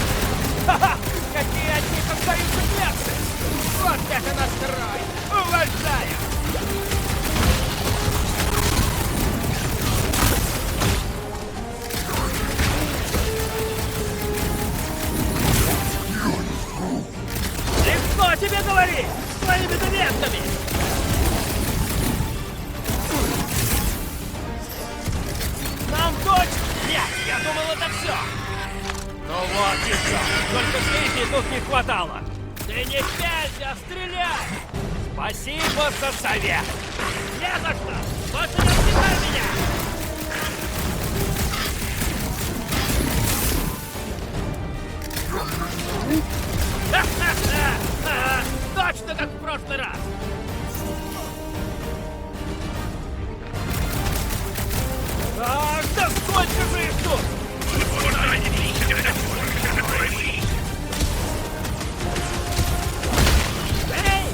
Ха-ха! Какие от них остаются перцы! Вот это настрой! Уважаю! Легко тебе говорить! Своими документами! Нам точно! Нет, я думал, это все! Ну вот и все! Только слизни тут не хватало! Ты не пялься, стреляй! Спасибо за совет! Не за что! Вот и настигай меня! Ха-ха-ха! Точно как в прошлый раз! Ах, да сколько же их тут! Эй!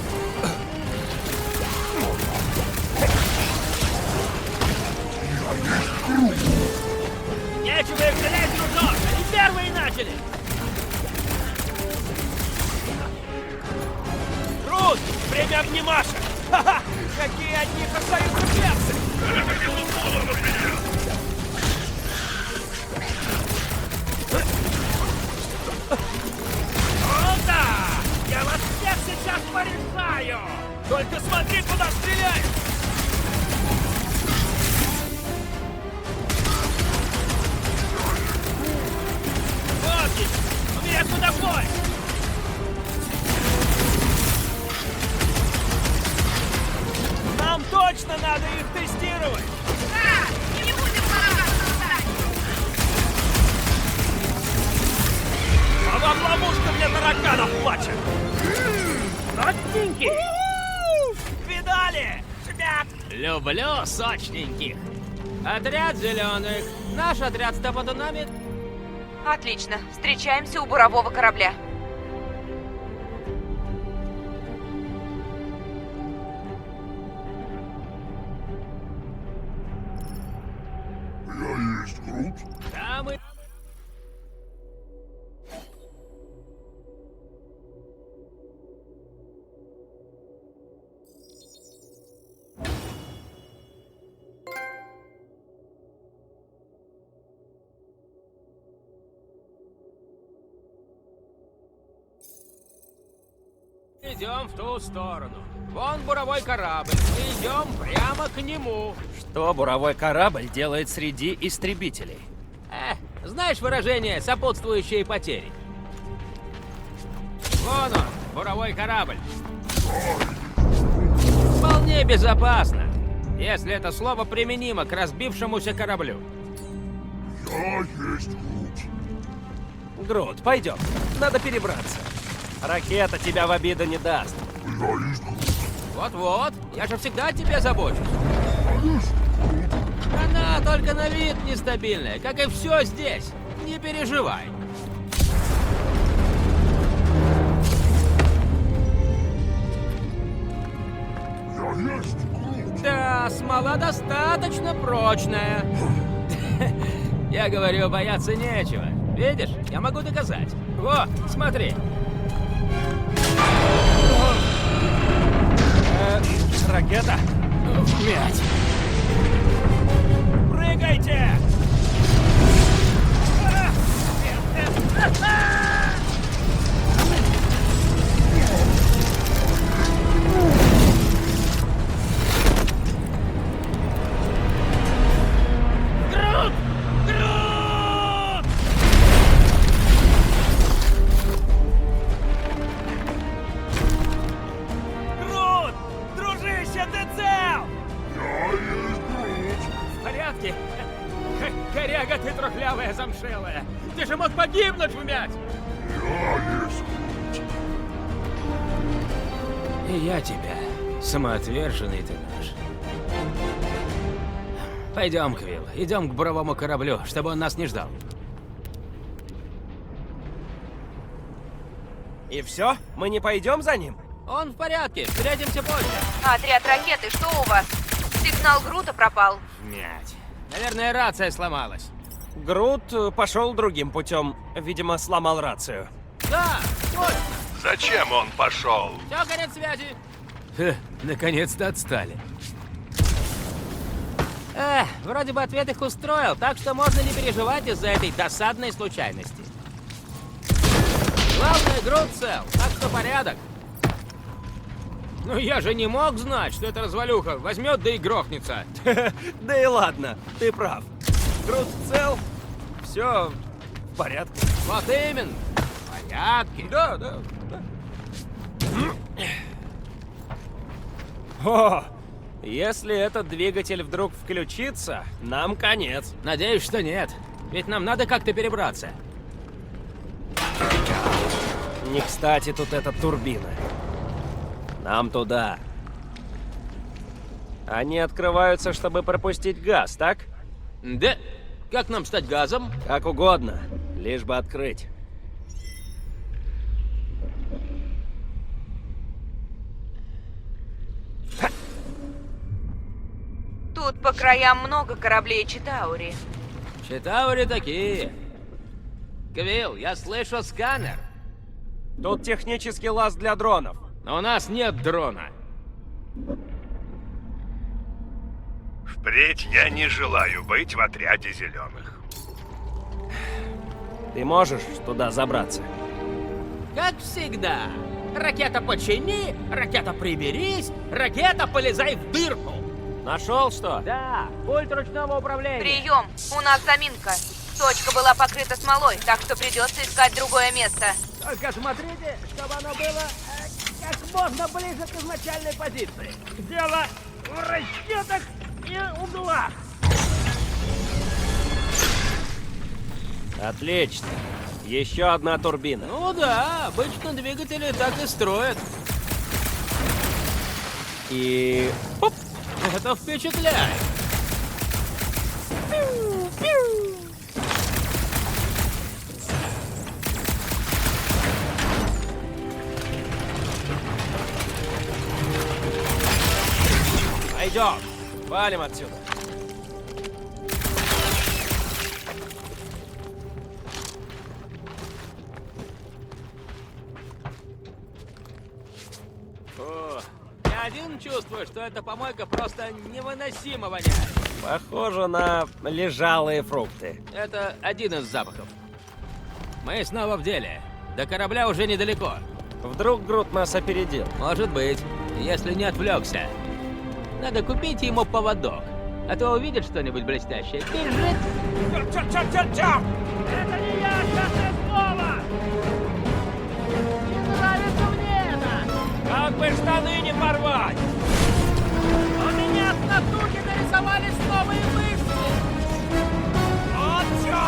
Нечего их жалеть, дружок! Они первые начали! Грут! Время обнимашек! Ха-ха! Какие от них остаются перцы! О, да! Я вас всех сейчас порешаю! Только смотри, куда стреляешь! Отлично! У меня куда бой! Нам точно надо их тестировать! А вам ловушка для тараканов плачет! Сочненький! Видали? Шмяк! Люблю сочненьких! Отряд зеленых! Наш отряд с топотунами. Отлично. Встречаемся у бурового корабля. Я есть Грут. Там и... Идем в ту сторону. Вон буровой корабль. Мы идем прямо к нему. Что буровой корабль делает среди истребителей? Знаешь выражение «сопутствующие потери»? Вон он, буровой корабль. Вполне безопасно, если это слово применимо к разбившемуся кораблю. Я есть Грут. Грут, пойдем. Надо перебраться. Ракета тебя в обиду не даст. Я есть Грут. Вот-вот, я же всегда о тебе забочусь. Я есть Грут. Она только на вид нестабильная, как и все здесь. Не переживай. Я есть Грут. Да, смола достаточно прочная. Я говорю, бояться нечего. Видишь, я могу доказать. Вот, смотри. Ракета? Вмять. Прыгайте! Грут! Грут! Грут! Дружище, ты цел? Я есть Грут. В порядке? Коряга ты трухлявая, замшелая. Ты же мог погибнуть, вмять! Я есть Грут. И я тебя, самоотверженный ты наш. Пойдем, Квилл, идем к буровому кораблю, чтобы он нас не ждал. И все? Мы не пойдем за ним? Он в порядке, встретимся позже. Отряд ракеты, что у вас? Сигнал Грута пропал. Мять. Наверное, рация сломалась. Грут пошел другим путем. Видимо, сломал рацию. Да, точно. Зачем он пошел? Все, конец связи. Наконец-то отстали. Вроде бы ответ их устроил, так что можно не переживать из-за этой досадной случайности. Главное, Грут цел, так что порядок. Ну я же не мог знать, что эта развалюха возьмет да и грохнется. Да и ладно, ты прав. Грут цел, все в порядке. Вот именно. В порядке. Да. О, если этот двигатель вдруг включится, нам конец. Надеюсь, что нет. Ведь нам надо как-то перебраться. Не кстати тут эта турбина. Нам туда. Они открываются, чтобы пропустить газ, так? Да. Как нам стать газом? Как угодно, лишь бы открыть. Тут по краям много кораблей Читаури. Читаури такие. Квилл, я слышу сканер. Тут технический лаз для дронов. Но у нас нет дрона. Впредь я не желаю быть в отряде зеленых. Ты можешь туда забраться? Как всегда. Ракета почини, ракета приберись, ракета полезай в дырку. Нашел что? Да, пульт ручного управления. Прием, у нас заминка. Точка была покрыта смолой, так что придется искать другое место. Только смотрите, чтобы оно было как можно ближе к изначальной позиции. Дело в расчетах и углах. Отлично. Еще одна турбина. Ну да, обычно двигатели так и строят. И... Оп! Это впечатляет. Пойдем. Валим отсюда. Фу. Я один чувствую, что эта помойка просто невыносимо воняет. Похоже на лежалые фрукты. Это один из запахов. Мы снова в деле. До корабля уже недалеко. Вдруг Грут нас опередил. Может быть, если не отвлекся. Надо купить ему поводок. А то увидит что-нибудь блестящее. Бежит. Чё? Это не я, честное слово! Не нравится мне это! Как бы штаны не порвать! У меня с натуги нарисовались новые мышцы! Вот чё!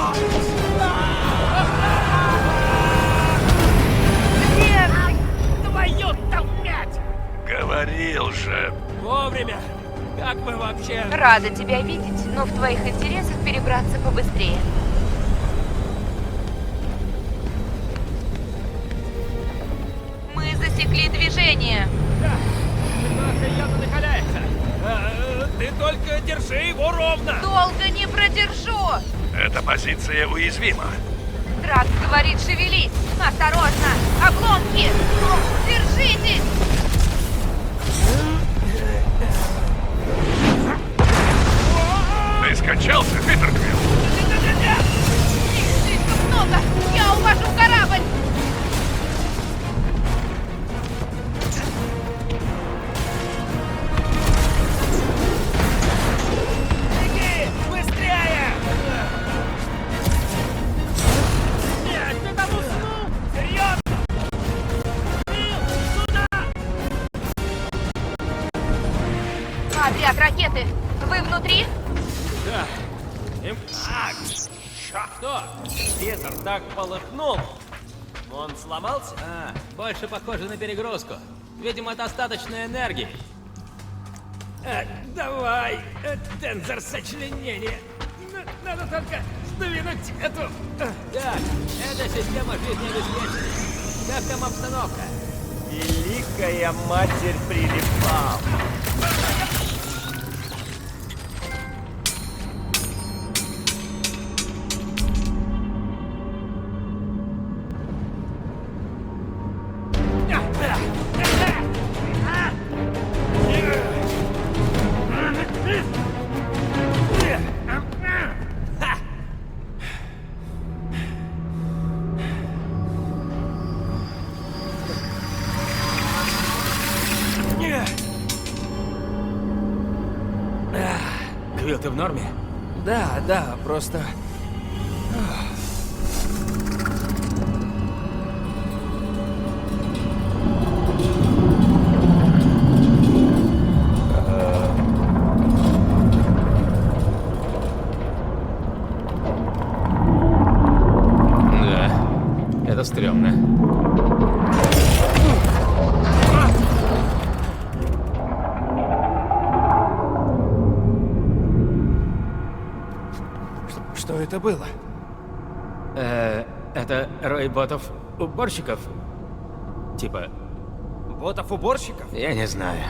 Нет! Твою-то мать! Говорил же. Вовремя! Как мы вообще... Рада тебя видеть, но в твоих интересах перебраться побыстрее. Мы засекли движение. Немножко явно накаляется. Ты только держи его ровно! Долго не продержу. Эта позиция уязвима. Дракс говорит, шевелись. Осторожно. Обломки. Держитесь. Ты скачался, Питерквилл? Их слишком много. Я увожу корабль. Беги! Быстрее! Нет, ты там уснул? Серьезно? Билл, сюда! Отряд ракеты. Вы внутри? Да. Что? Ветер так полыхнул. Он сломался? Больше похоже на перегрузку. Видимо, от остаточной энергии. Давай, тензор сочленения. Надо только сдвинуть эту... Так, это система жизнеобеспечения. Как там обстановка? Великая Матерь Прилипал. Квилл, ты в норме? Да, просто... Да, это стрёмно. Что это было? Это рой ботов-уборщиков? Типа, Ботов-уборщиков? я не знаю.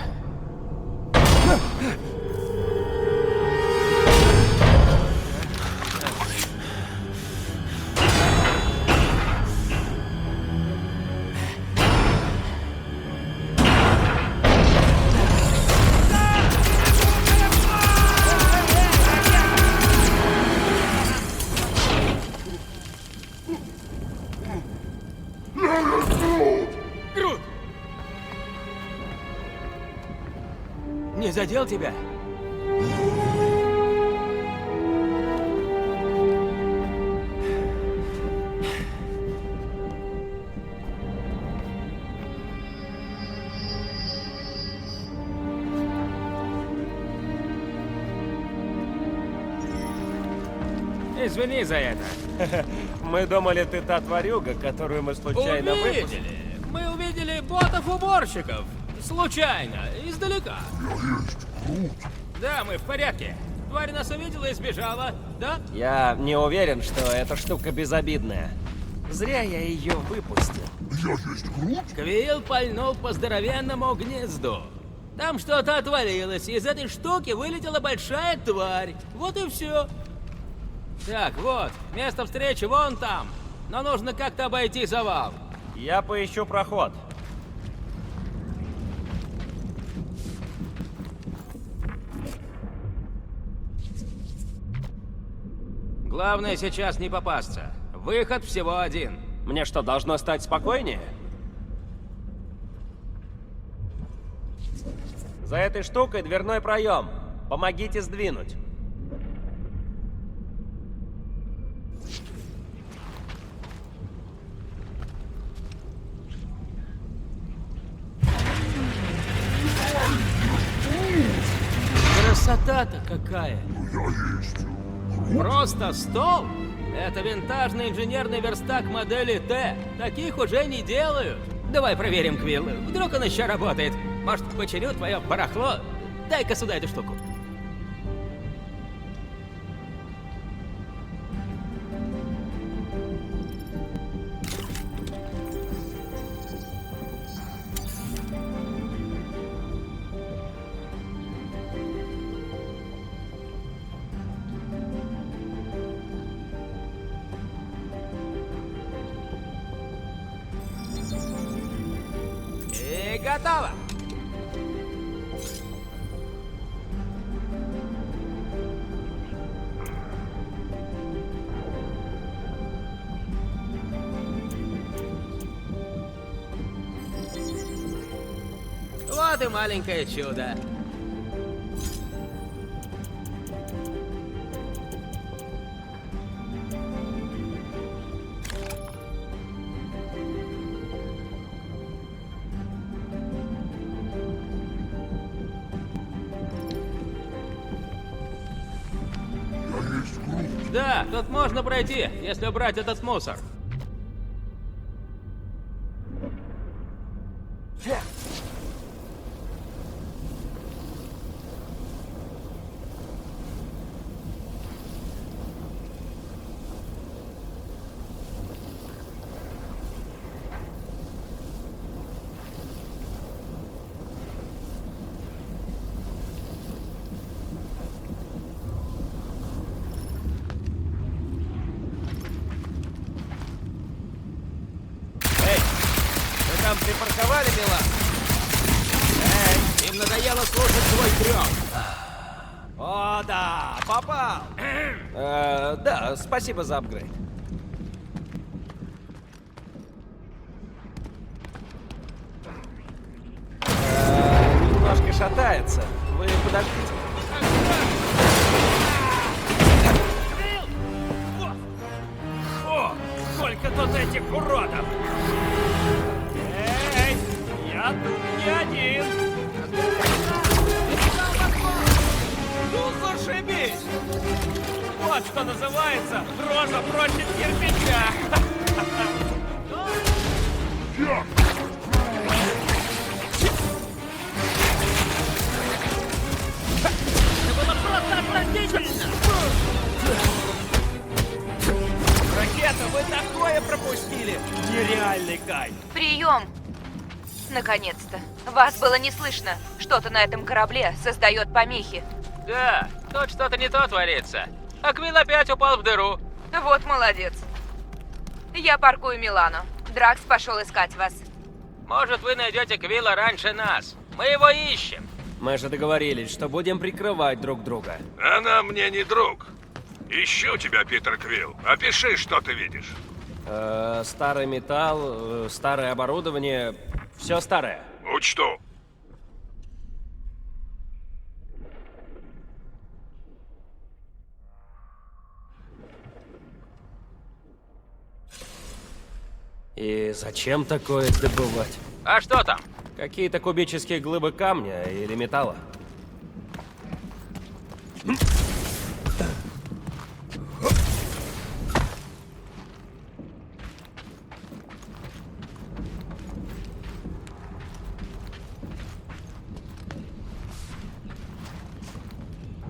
Грут! Не задел тебя? Извини за это. Мы думали, ты та тварюга, которую мы случайно выпустили. Мы увидели ботов-уборщиков. Случайно, издалека. Я есть Грут. Да, мы в порядке. Тварь нас увидела и сбежала, да? Я не уверен, что эта штука безобидная. Зря я ее выпустил. Я есть Грут? Квилл пальнул по здоровенному гнезду. Там что-то отвалилось, и из этой штуки вылетела большая тварь. Вот и все. Так, вот, место встречи вон там. Но нужно как-то обойти завал. Я поищу проход. Главное сейчас не попасться. Выход всего один. Мне что, должно стать спокойнее? За этой штукой дверной проем. Помогите сдвинуть. Красота-то какая! Я есть. Просто стол? Это винтажный инженерный верстак модели Т. Таких уже не делают. Давай проверим, Квилл. Вдруг он еще работает. Может, починю твое барахло? Дай-ка сюда эту штуку. И готово! Вот и маленькое чудо. Я есть Грут. Да, тут можно пройти, если убрать этот мусор. Эй, вы там припарковали, Милан? Им надоело слушать свой трёп. О, да, попал. Да, спасибо за апгрейд. Немножко шатается. Вы подождите. О, сколько тут этих уродов! Эй, я тут не один! Ну зашибись! Вот что называется рожа против кирпича! Я! Ракета, вы такое пропустили! Нереальный кайф! Прием! Наконец-то. Вас было не слышно. Что-то на этом корабле создает помехи. Да, тут что-то не то творится. А Квилл опять упал в дыру. Вот молодец. Я паркую Милану. Дракс пошел искать вас. Может, вы найдете Квилла раньше нас. Мы его ищем. Мы же договорились, что будем прикрывать друг друга. Она мне не друг. Ищу тебя, Питер Квилл. Опиши, что ты видишь. Старый металл, старое оборудование, все старое. Учту. И зачем такое добывать? А что там? Какие-то кубические глыбы камня или металла.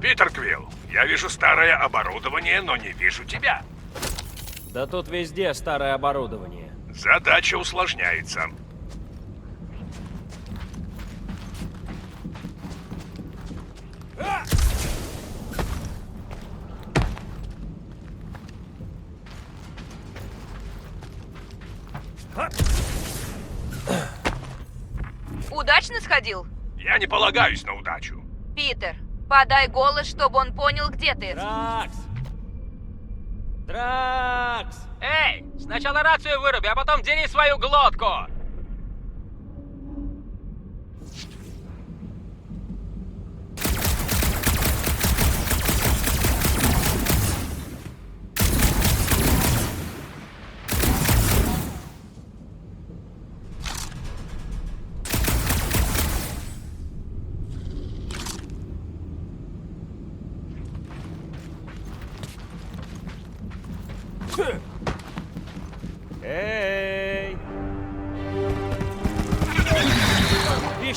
Питер Квилл, я вижу старое оборудование, но не вижу тебя. Да тут везде старое оборудование. Задача усложняется. Удачно сходил? Я не полагаюсь на удачу. Питер, подай голос, чтобы он понял, где ты. Дракс! Дракс! Эй, сначала рацию выруби, а потом дери свою глотку.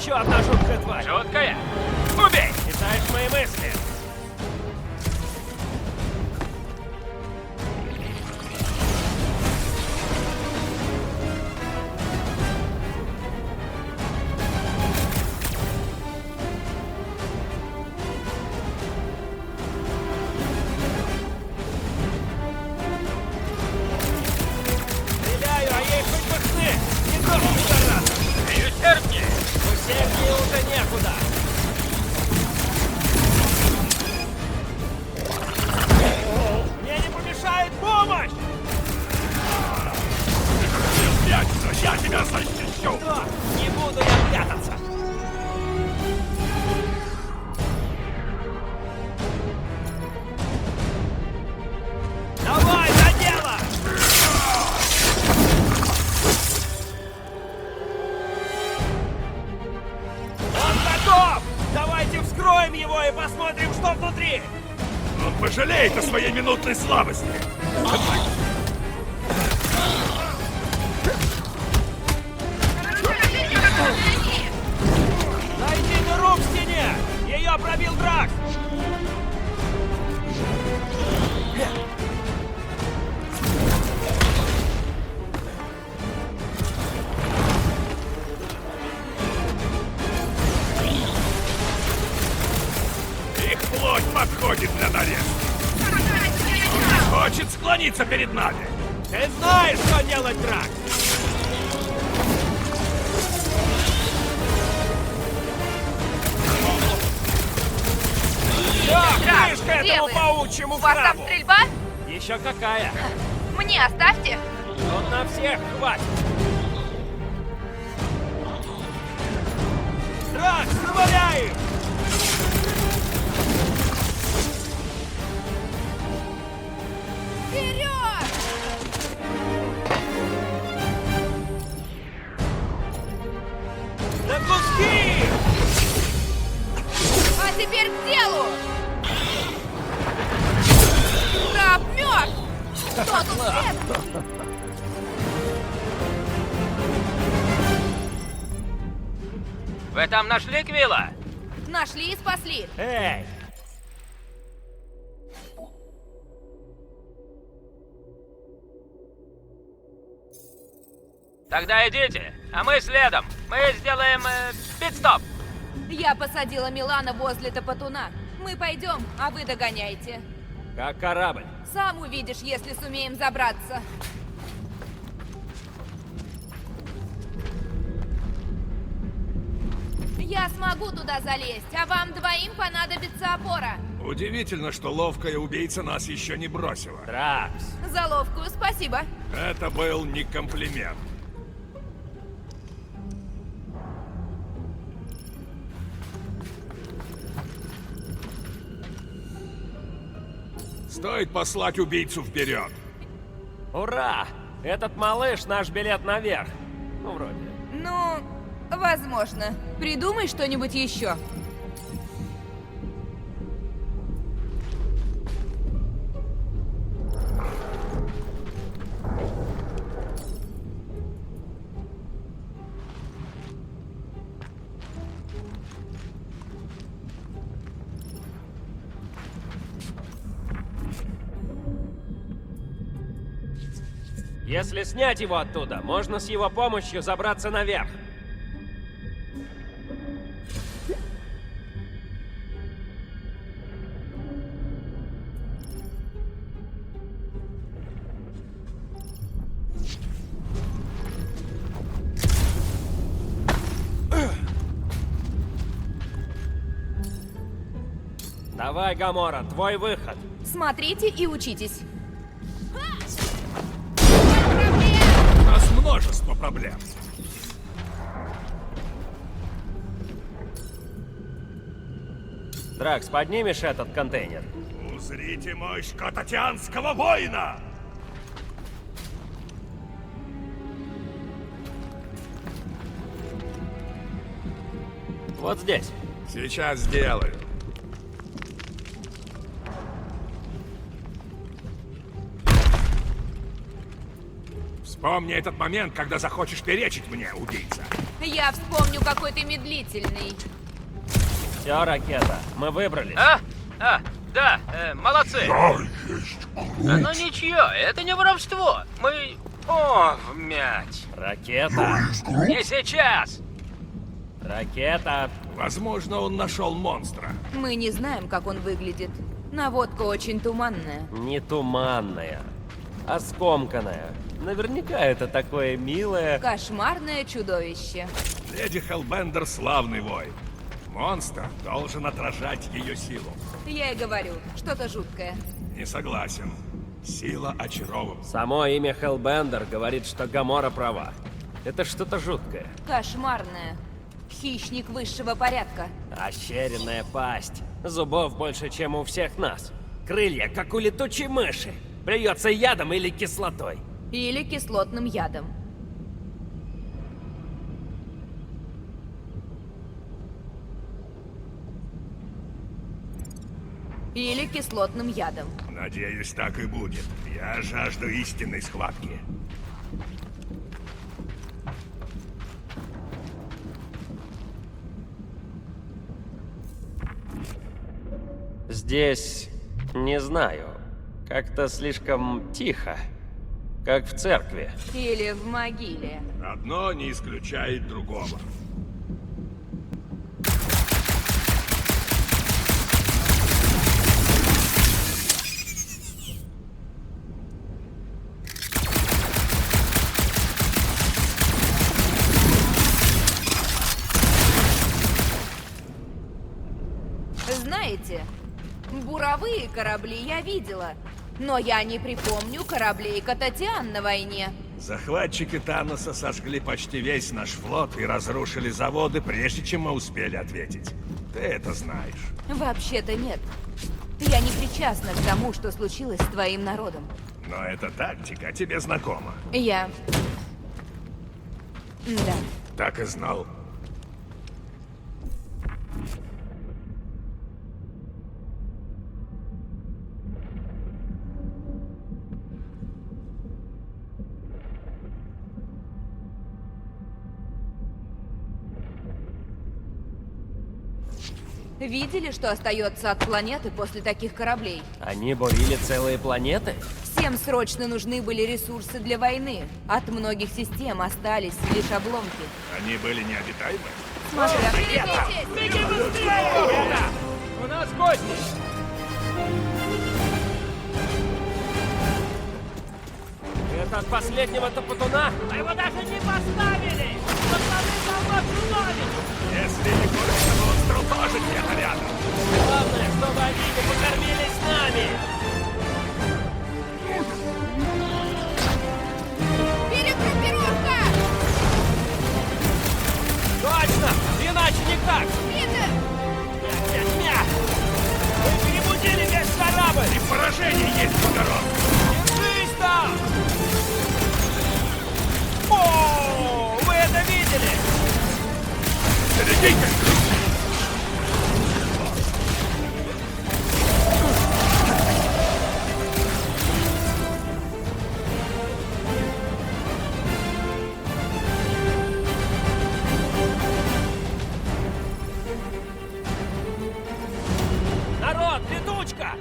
еще одна жуткая тварь. Жуткая? Убей! Читаешь мои мысли? Стреляю, а ей хоть бы хны! Не должен стараться! И усерднее! Усерднее уже некуда! Мне не помешает помощь! Я тебя защищу! Что? Не буду я прятаться! Давай, за дело! Он готов! Давайте вскроем его и посмотрим, что внутри! Он пожалеет о своей минутной слабости! Найди дыру в стене! Ее пробил Дракс! Их плоть подходит для нарезки! Он хочет склониться перед нами! Ты знаешь, что делать, Дракс! Да, крышка где этому вы? паучьему У вас там крабу! стрельба? Еще какая! Мне оставьте. Тут на всех хватит! Дракс, наваляй их! Вперед! На куски! А теперь к делу! Краб мертв! Что тут следует? Вы там нашли Квилла? Нашли и спасли. Эй! Тогда идите, а мы следом. Мы сделаем пит-стоп. Я посадила Милана возле Топотуна. Мы пойдем, а вы догоняйте. Как корабль. Сам увидишь, если сумеем забраться. Я смогу туда залезть, а вам двоим понадобится опора. Удивительно, что ловкая убийца нас еще не бросила. Дракс. За ловкую спасибо. Это был не комплимент. Стоит послать убийцу вперед. Ура! Этот малыш наш билет наверх. Ну, вроде. Ну, возможно. Придумай что-нибудь еще. Если снять его оттуда, можно с его помощью забраться наверх. Давай, Гамора, твой выход. Смотрите и учитесь. У нас множество проблем. Дракс, поднимешь этот контейнер? Узрите мощь кататианского воина! Вот здесь. Сейчас сделаю. Вспомни этот момент, когда захочешь перечить мне, убийца. Я вспомню, какой ты медлительный. Все, ракета, мы выбрались. Да, молодцы. Я есть Грут. Но ничего, это не воровство. Мы... О, вмять. Ракета, Есть Грут? Не сейчас. ракета. Возможно, он нашел монстра. Мы не знаем, как он выглядит. Наводка очень туманная. Не туманная, а скомканная. Наверняка это такое милое... Кошмарное чудовище. Леди Хеллбендер — славный воин. Монстр должен отражать ее силу. Я и говорю, что-то жуткое. Не согласен. Сила очаровывает. Само имя Хеллбендер говорит, что Гамора права. Это что-то жуткое. Кошмарное. Хищник высшего порядка. Ощеренная пасть. Зубов больше, чем у всех нас. Крылья, как у летучей мыши. Плюется ядом или кислотой. Или кислотным ядом. Или кислотным ядом. Надеюсь, так и будет. Я жажду истинной схватки. Здесь... не знаю. Как-то слишком тихо. Как в церкви. Или в могиле. Одно не исключает другого. Знаете, буровые корабли я видела, но я не припомню кораблей Кататиан на войне. Захватчики Таноса сожгли почти весь наш флот и разрушили заводы, прежде чем мы успели ответить. Ты это знаешь. Вообще-то нет. Я не причастна к тому, что случилось с твоим народом. Но эта тактика тебе знакома. Я... Да. Так и знал. Видели, что остается от планеты после таких кораблей? Они бурили целые планеты? Всем срочно нужны были ресурсы для войны. От многих систем остались лишь обломки. Они были необитаемы? Смотря... Беги быстрее! У нас гости. Это от последнего топотуна? Мы его даже не поставили! Пацаны, солдат чудовищ! Если не курится монстру, тоже где-то рядом. Главное, чтобы они не покормились нами! Перегруппировка! Точно! Иначе никак! Питер! Нет! Вы перебудили весь корабль! И поражение есть Водород! Держись там! О, вы это видели? Берегите! Народ, летучка!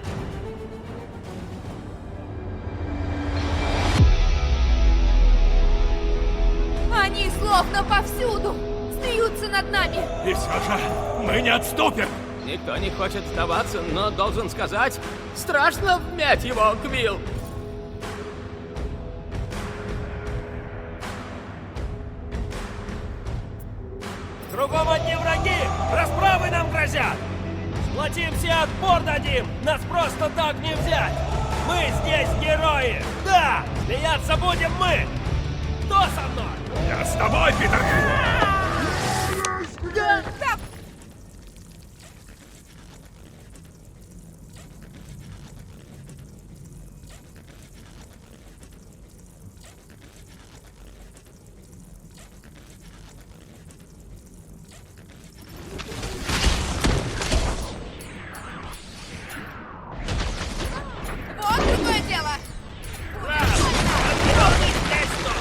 Они словно повсюду! Смеются над нами! И все же мы не отступим! Никто не хочет сдаваться, но должен сказать, страшно вмять его, Квилл. Кругом одни враги! Расправы нам грозят! Сплотимся и отпор дадим! Нас просто так не взять! Мы здесь герои! Да! Смеяться будем мы! Кто со мной? Я с тобой, Питер! Вот другое дело! Отвернись здесь, ну!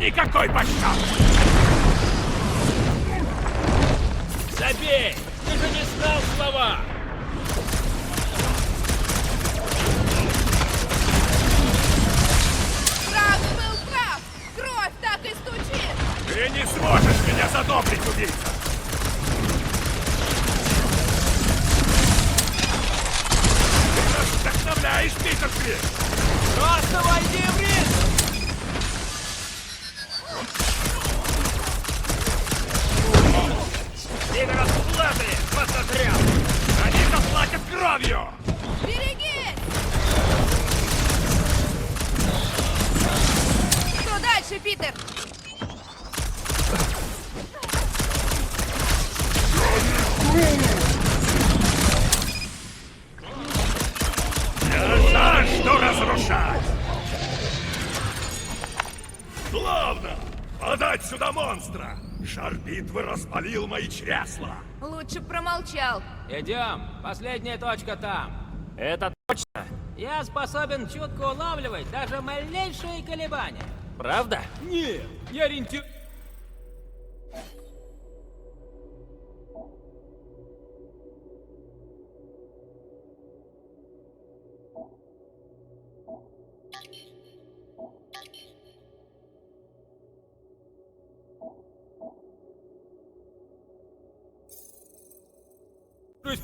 никакой пощады! Забей! Ты же не знал слова! Прав был прав! Кровь так и стучит! Ты не сможешь меня задобрить, убийца! Ты нас вдохновляешь, Питер Квилл! Просто войди в ритм! Тебе расплаты, посмотрел! Они заплатят кровью! Берегись! Что дальше, Питер? Я жажду разрушать! Славно! Подать сюда монстра! Жар битвы распалил мои чресла! Лучше б промолчал. Идем, последняя точка там. Это точно? Я способен чутко улавливать даже малейшие колебания. Правда? Нет, я ориентир...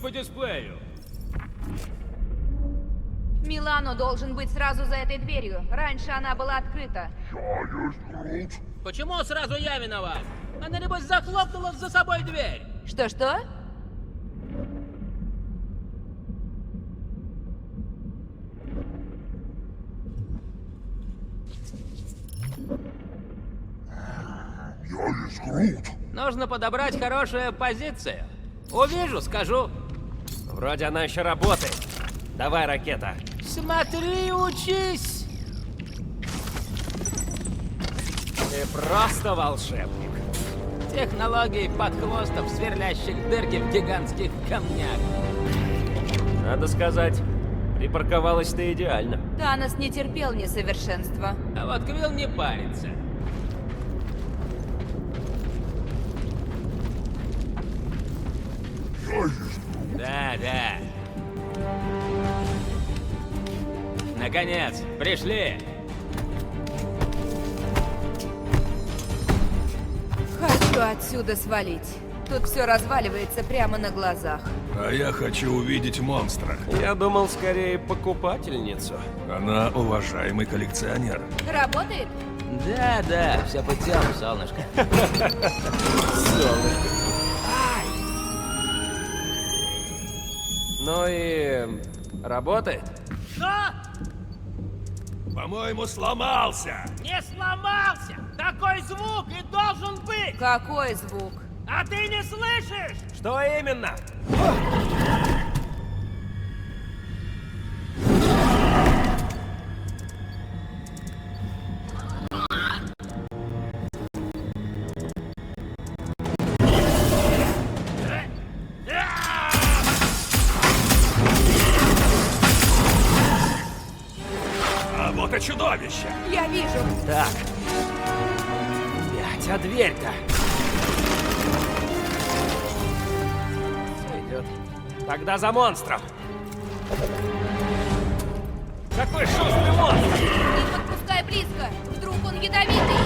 по дисплею. Милано должен быть сразу за этой дверью. Раньше она была открыта. Почему сразу я виноват? Она, небось, захлопнула за собой дверь. Что-что? Я есть Грут. Нужно подобрать хорошую позицию. Увижу, скажу. Вроде она еще работает. Давай, ракета. Смотри, учись! Ты просто волшебник. Технологии подхвостов, сверлящих дырки в гигантских камнях. Надо сказать, припарковалась ты идеально. Танос не терпел несовершенства. А вот Квилл не парится. Я есть Грут. Да, да. Наконец, пришли. Хочу отсюда свалить. Тут все разваливается прямо на глазах. А я хочу увидеть монстра. Я думал, скорее покупательницу. Она уважаемый коллекционер. Работает? Да, да, все путем, солнышко. Ну и... работает? Что? По-моему, сломался. Не сломался! Такой звук и должен быть! Какой звук? А ты не слышишь? Что именно? А вот и чудовище. Я вижу. Так. Блять, а дверь-то? Сойдет. Тогда за монстром. Какой шустрый монстр! Не подпускай близко. Вдруг он ядовитый.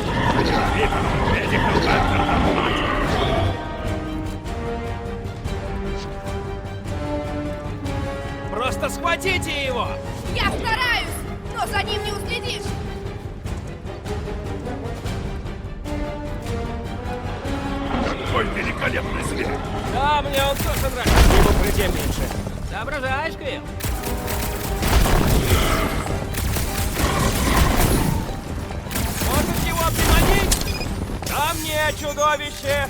Просто схватите его! Я стараюсь, но за ним не уследишь. Какой великолепный зверь. Да, мне он тоже нравится. Ему прыгай меньше. Соображаешь, Квилл? Может его приманить? Да мне, чудовище!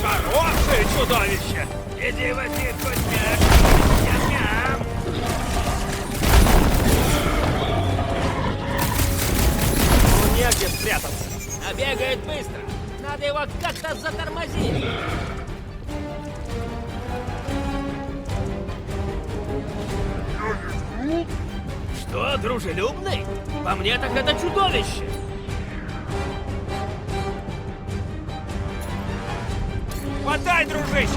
Хорошее чудовище! Иди возьми вкусняк! Ням-ням! Ну, негде спрятаться. А бегает быстро. Надо его как-то затормозить. Что, дружелюбный? По мне так это чудовище! Хватай, дружище!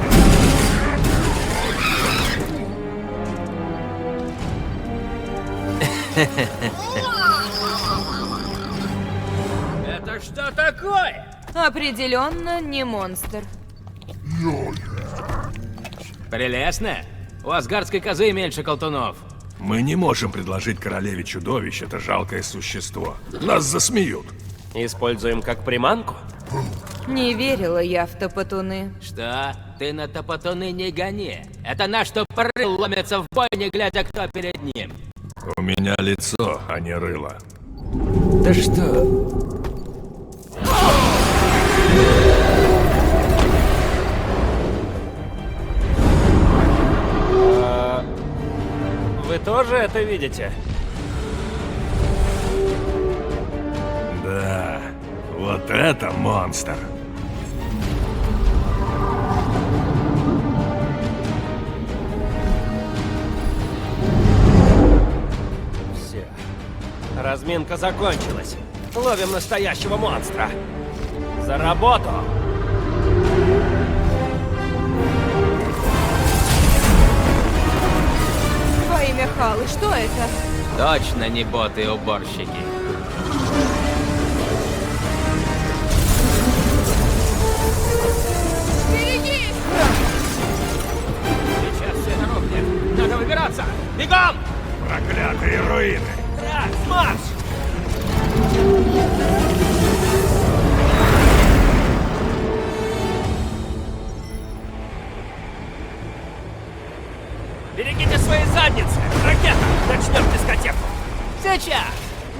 Это что такое? Определенно не монстр. Прелестно. У асгардской козы меньше колтунов. Мы не можем предложить королеве чудовищ это жалкое существо. Нас засмеют. Используем как приманку? Не верила я в топотуны. Что? Ты на топотуны не гони. Это наш топоры ломятся в бой, не глядя, кто перед ним. У меня лицо, а не рыло. Да что? Вы тоже это видите? Да, вот это монстр. Все. Разминка закончилась. Ловим настоящего монстра. За работу! Во имя Халы, что это? Точно не боты и уборщики. Береги! Сейчас все дорогли. Надо выбираться. Бегом! Проклятые руины. Так, марш! Берегите свои задницы! Ракета! Начнем дискотеку! Сейчас!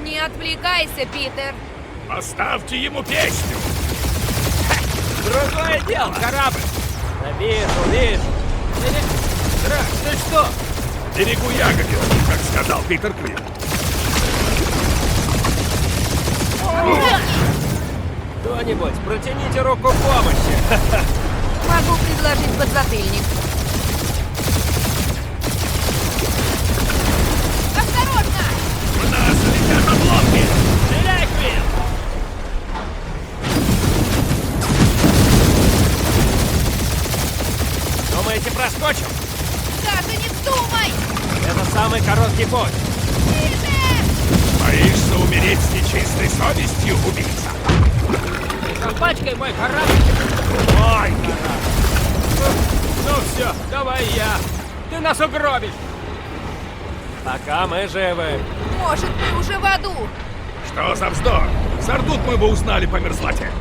Не отвлекайся, Питер! Поставьте ему песню. Другое дело! Корабль! Да вижу! Драк, ты что? Берегу ягодил, как сказал Питер Квилл. Кто-нибудь, протяните руку помощи! Могу предложить подзатыльник. Осторожно! У нас летят обломки. Стреляй, Квилл! Думаете, проскочим? Даже не вздумай! Это самый короткий путь. Боишься умереть с нечистой совестью, убийца? Запачкай мой корабль. Ой! Ну все, давай я. Ты нас угробишь. Пока мы живы. Может, мы уже в аду? Что за вздор? Сардут мы бы узнали по мерзлоте.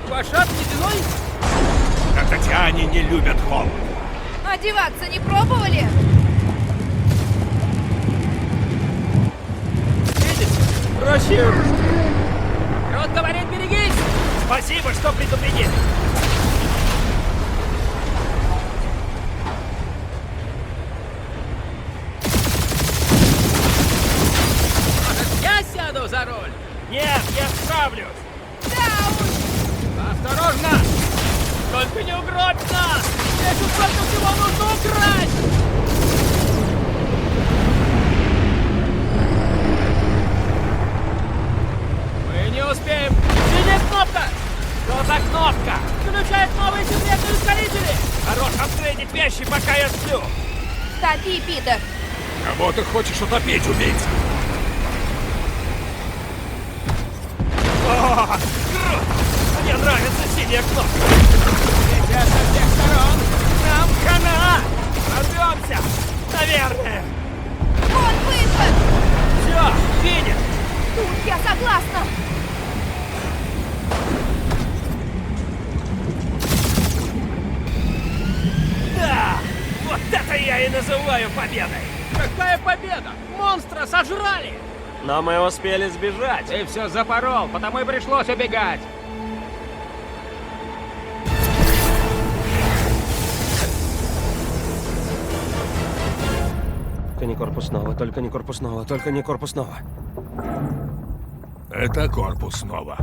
Лошадь ледяной? Татьяне не любят холод. Одеваться не пробовали? Проще. Рот говорит, берегись. Спасибо, что предупредили. Я сяду за руль. Нет, я справлюсь. Да уж! Осторожно. Только не угробь нас. Здесь уж столько всего нужно украсть. Мы не успеем. Синяя кнопка. Что за кнопка? Включает новые секретные ускорители. Хорош апгрейдить вещи, пока я сплю. Топи, Питер! Кого ты хочешь утопить, убийца? О, круто! Мне нравится синяя кнопка. Сейчас со всех сторон. Нам хана! Рвемся! Наверное. Вот выход! Все, финиш! Тут я согласна! Да! Вот это я и называю победой! Какая победа? Монстра сожрали! Но мы успели сбежать. Ты все запорол, потому и пришлось убегать. Только не корпусного, только не корпусного, только не корпусного. Это корпус снова.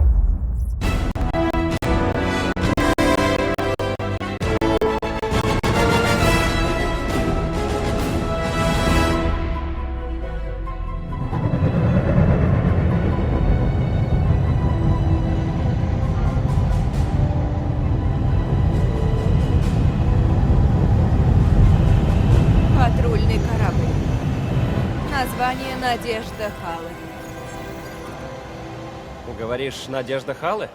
Надежда Халы. Говоришь, Надежда Халы?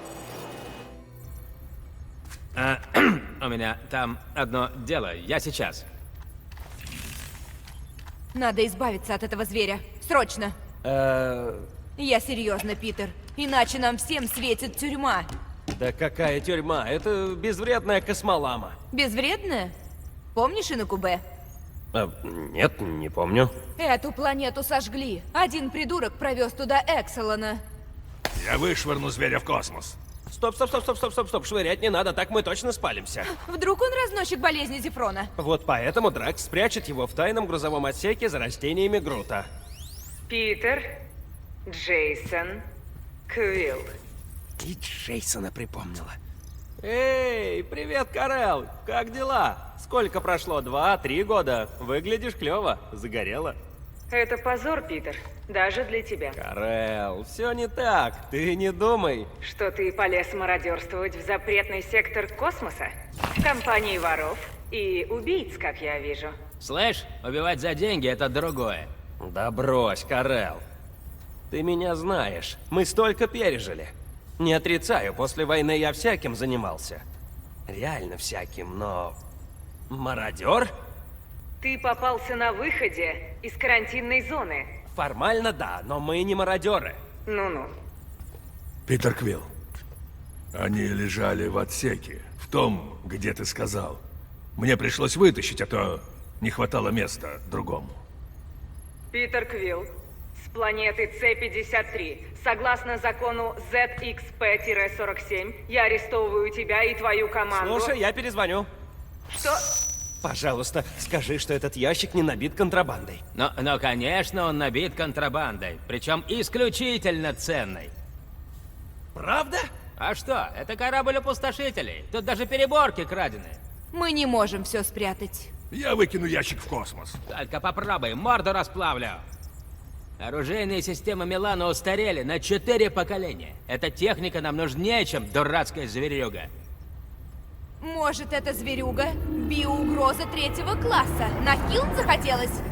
У меня там одно дело. Я сейчас. Надо избавиться от этого зверя. Срочно. Я серьезно, Питер. Иначе нам всем светит тюрьма. Да какая тюрьма? Это безвредная космолама. Безвредная? Помнишь Инокубе? Нет, не помню. Эту планету сожгли. Один придурок провез туда Экселона. Я вышвырну зверя в космос. Стоп, швырять не надо, так мы точно спалимся. Вдруг он разносчик болезни Зефрона? Вот поэтому Дракс спрячет его в тайном грузовом отсеке за растениями Грута. Питер, Джейсон, Квилл. И Джейсона припомнила. Эй, привет, Карел! Как дела? Сколько прошло? 2-3 года? Выглядишь клёво. Загорела. Это позор, Питер, даже для тебя. Карел, все не так. Ты не думай. Что ты полез мародерствовать в запретный сектор космоса? В компании воров и убийц, как я вижу. Слышь, убивать за деньги — это другое. Да брось, Карел. Ты меня знаешь. Мы столько пережили. Не отрицаю, после войны я всяким занимался. Реально всяким, но... Мародер? Ты попался на выходе из карантинной зоны. Формально да, но мы не мародеры. Ну-ну. Питер Квилл. Они лежали в отсеке, в том, где ты сказал. Мне пришлось вытащить, а то не хватало места другому. Питер Квилл, с планеты С-53. Согласно закону ZXP-47, я арестовываю тебя и твою команду. Слушай, я перезвоню. Что? Пожалуйста, скажи, что этот ящик не набит контрабандой. Но, конечно, он набит контрабандой. Причем исключительно ценной. Правда? А что? Это корабль опустошителей. Тут даже переборки краденые. Мы не можем все спрятать. Я выкину ящик в космос. Только попробуй, морду расплавлю. Оружейные системы Милана устарели на 4 поколения. Эта техника нам нужнее, чем дурацкая зверюга. Может, это зверюга? Биоугроза 3-го класса. На Хилн захотелось?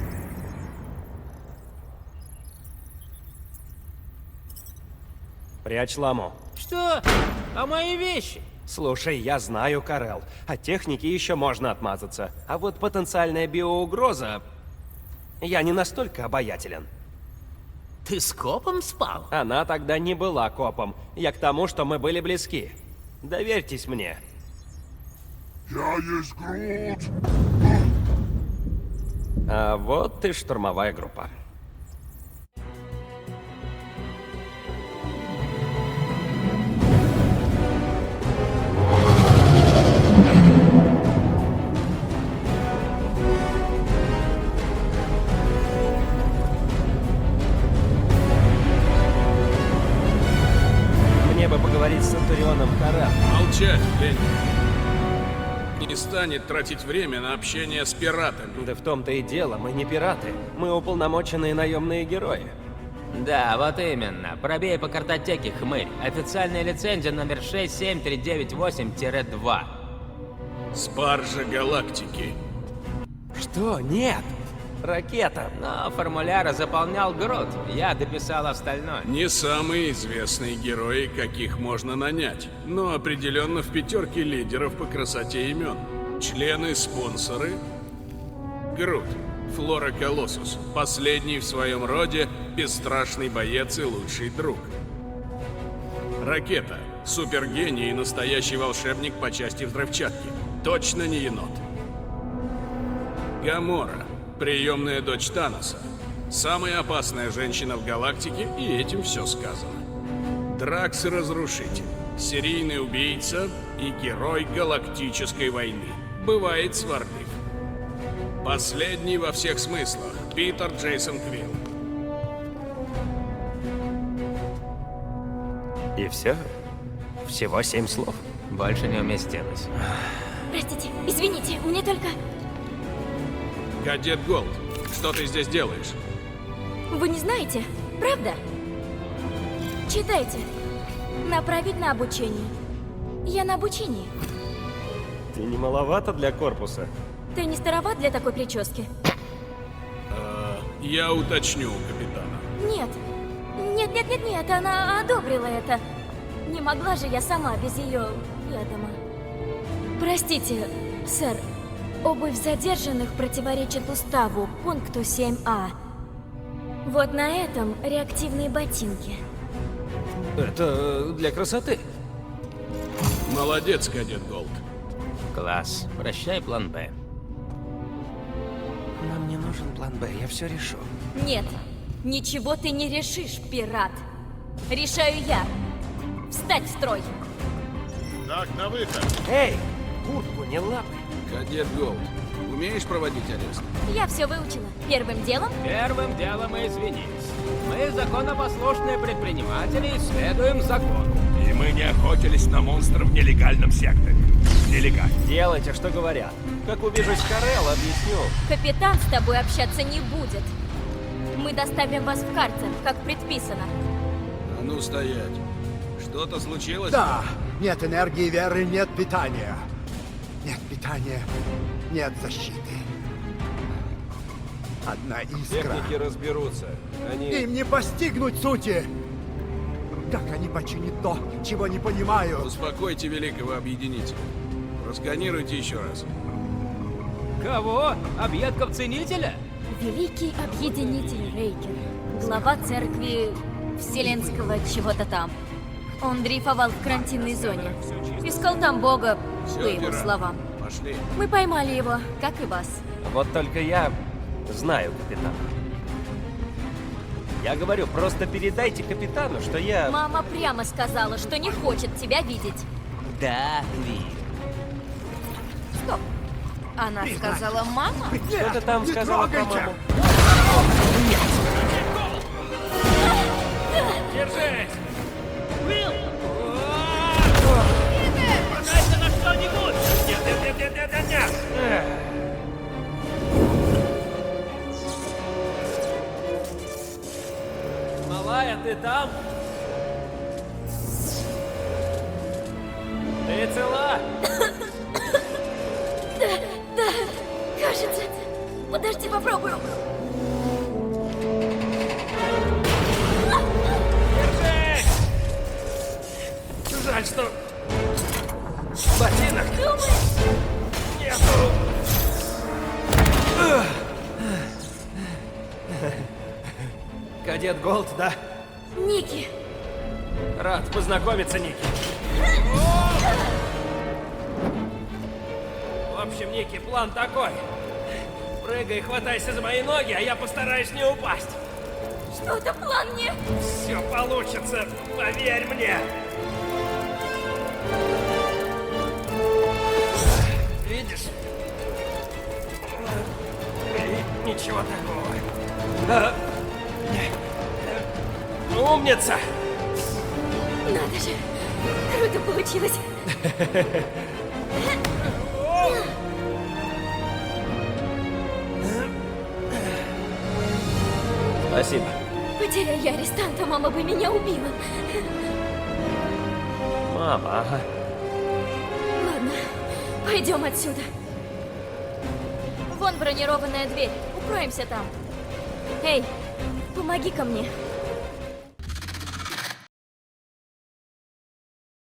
Прячь ламу. Что? А мои вещи? Слушай, я знаю, Карел. От техники еще можно отмазаться. А вот потенциальная биоугроза... Я не настолько обаятелен. Ты с копом спал? Она тогда не была копом. Я к тому, что мы были близки. Доверьтесь мне. Я есть Грут. А вот и штурмовая группа. Мне бы поговорить с Центурионом Карел. Молчать, Ленни. Не станет тратить время на общение с пиратами. Да в том-то и дело, мы не пираты. Мы уполномоченные наемные герои. Да, вот именно. Пробей по картотеке, хмырь. Официальная лицензия номер 67398-2. Спаржа галактики. Что? Нет! Ракета! Но формуляры заполнял Грут. Я дописал остальное. Не самые известные герои, каких можно нанять, но определенно в 5 лидеров по красоте имен. Члены-спонсоры. Грут. Флора Колоссус. Последний в своем роде, бесстрашный боец и лучший друг. Ракета. Супергений и настоящий волшебник по части взрывчатки. Точно не енот. Гамора. Приемная дочь Таноса. Самая опасная женщина в галактике, и этим все сказано. Дракс Разрушитель. Серийный убийца и герой галактической войны. Бывает сварлив. Последний во всех смыслах. Питер Джейсон Квилл. И все? Всего 7 слов. Больше не уместилось. Простите, извините, мне только... Кадет Голд, что ты здесь делаешь? Вы не знаете, правда? Читайте. Направить на обучение. Я на обучении. Ты не маловато для корпуса? Ты не староват для такой прически? Я уточню у капитана. Нет. Нет, она одобрила это. Не могла же я сама без ее ведома. Простите, сэр, обувь задержанных противоречит уставу, пункту 7А. Вот на этом реактивные ботинки. Это для красоты. Молодец, кадет Голд. Класс. Прощай, план Б. Нам не нужен план Б, я все решу. Нет, ничего ты не решишь, пират. Решаю я. Встать в строй. Так, на выход. Эй, куртку не лапай. Кадет Голд, умеешь проводить арест? Я все выучила. Первым делом Первым делом мы извинились. Мы законопослушные предприниматели и следуем закону. И мы не охотились на монстров в нелегальном секторе. Нелегально. Делайте, что говорят. Как увижусь Карел, объясню. капитан с тобой общаться не будет. Мы доставим вас в карцер, как предписано. А ну стоять. Что-то случилось? Да, нет энергии веры, нет питания. Нет питания, нет защиты. Одна искра. Техники разберутся. Они... Им не постигнуть сути. Как они починят то, чего не понимают? Успокойте великого объединителя. Просканируйте еще раз. Кого? Объедков-ценителя? Великий объединитель Рейкер. Глава церкви Вселенского чего-то там. Он дрейфовал в карантинной зоне. Искал там Бога, Всё, по его пират. словам. Пошли. Мы поймали его, как и вас. Вот только я знаю капитана. Я говорю, просто передайте капитану, что я... Мама прямо сказала, что не хочет тебя видеть. Да, Квир. Стоп. Она сказала мама? Что ты там не сказала про трогайте! маму? Держись! Уилл! Бросайся на что-нибудь! Нет! Малая, ты там? Ты цела? Да, кажется. Подожди, попробую. Держись! Жаль, что... Ботинок нету. Кадет Голд, да? Ники, Рад познакомиться, Ники. В общем, Ники, план такой. Прыгай, хватайся за мои ноги, а я постараюсь не упасть. что это план мне? Все получится, поверь мне. Видишь? Ничего такого. Умница! Надо же, круто получилось. Спасибо. Потеряй я арестанта, мама бы меня убила. Мама, ага. Ладно, пойдем отсюда. Вон бронированная дверь. Укроемся там. Эй, помоги-ка мне.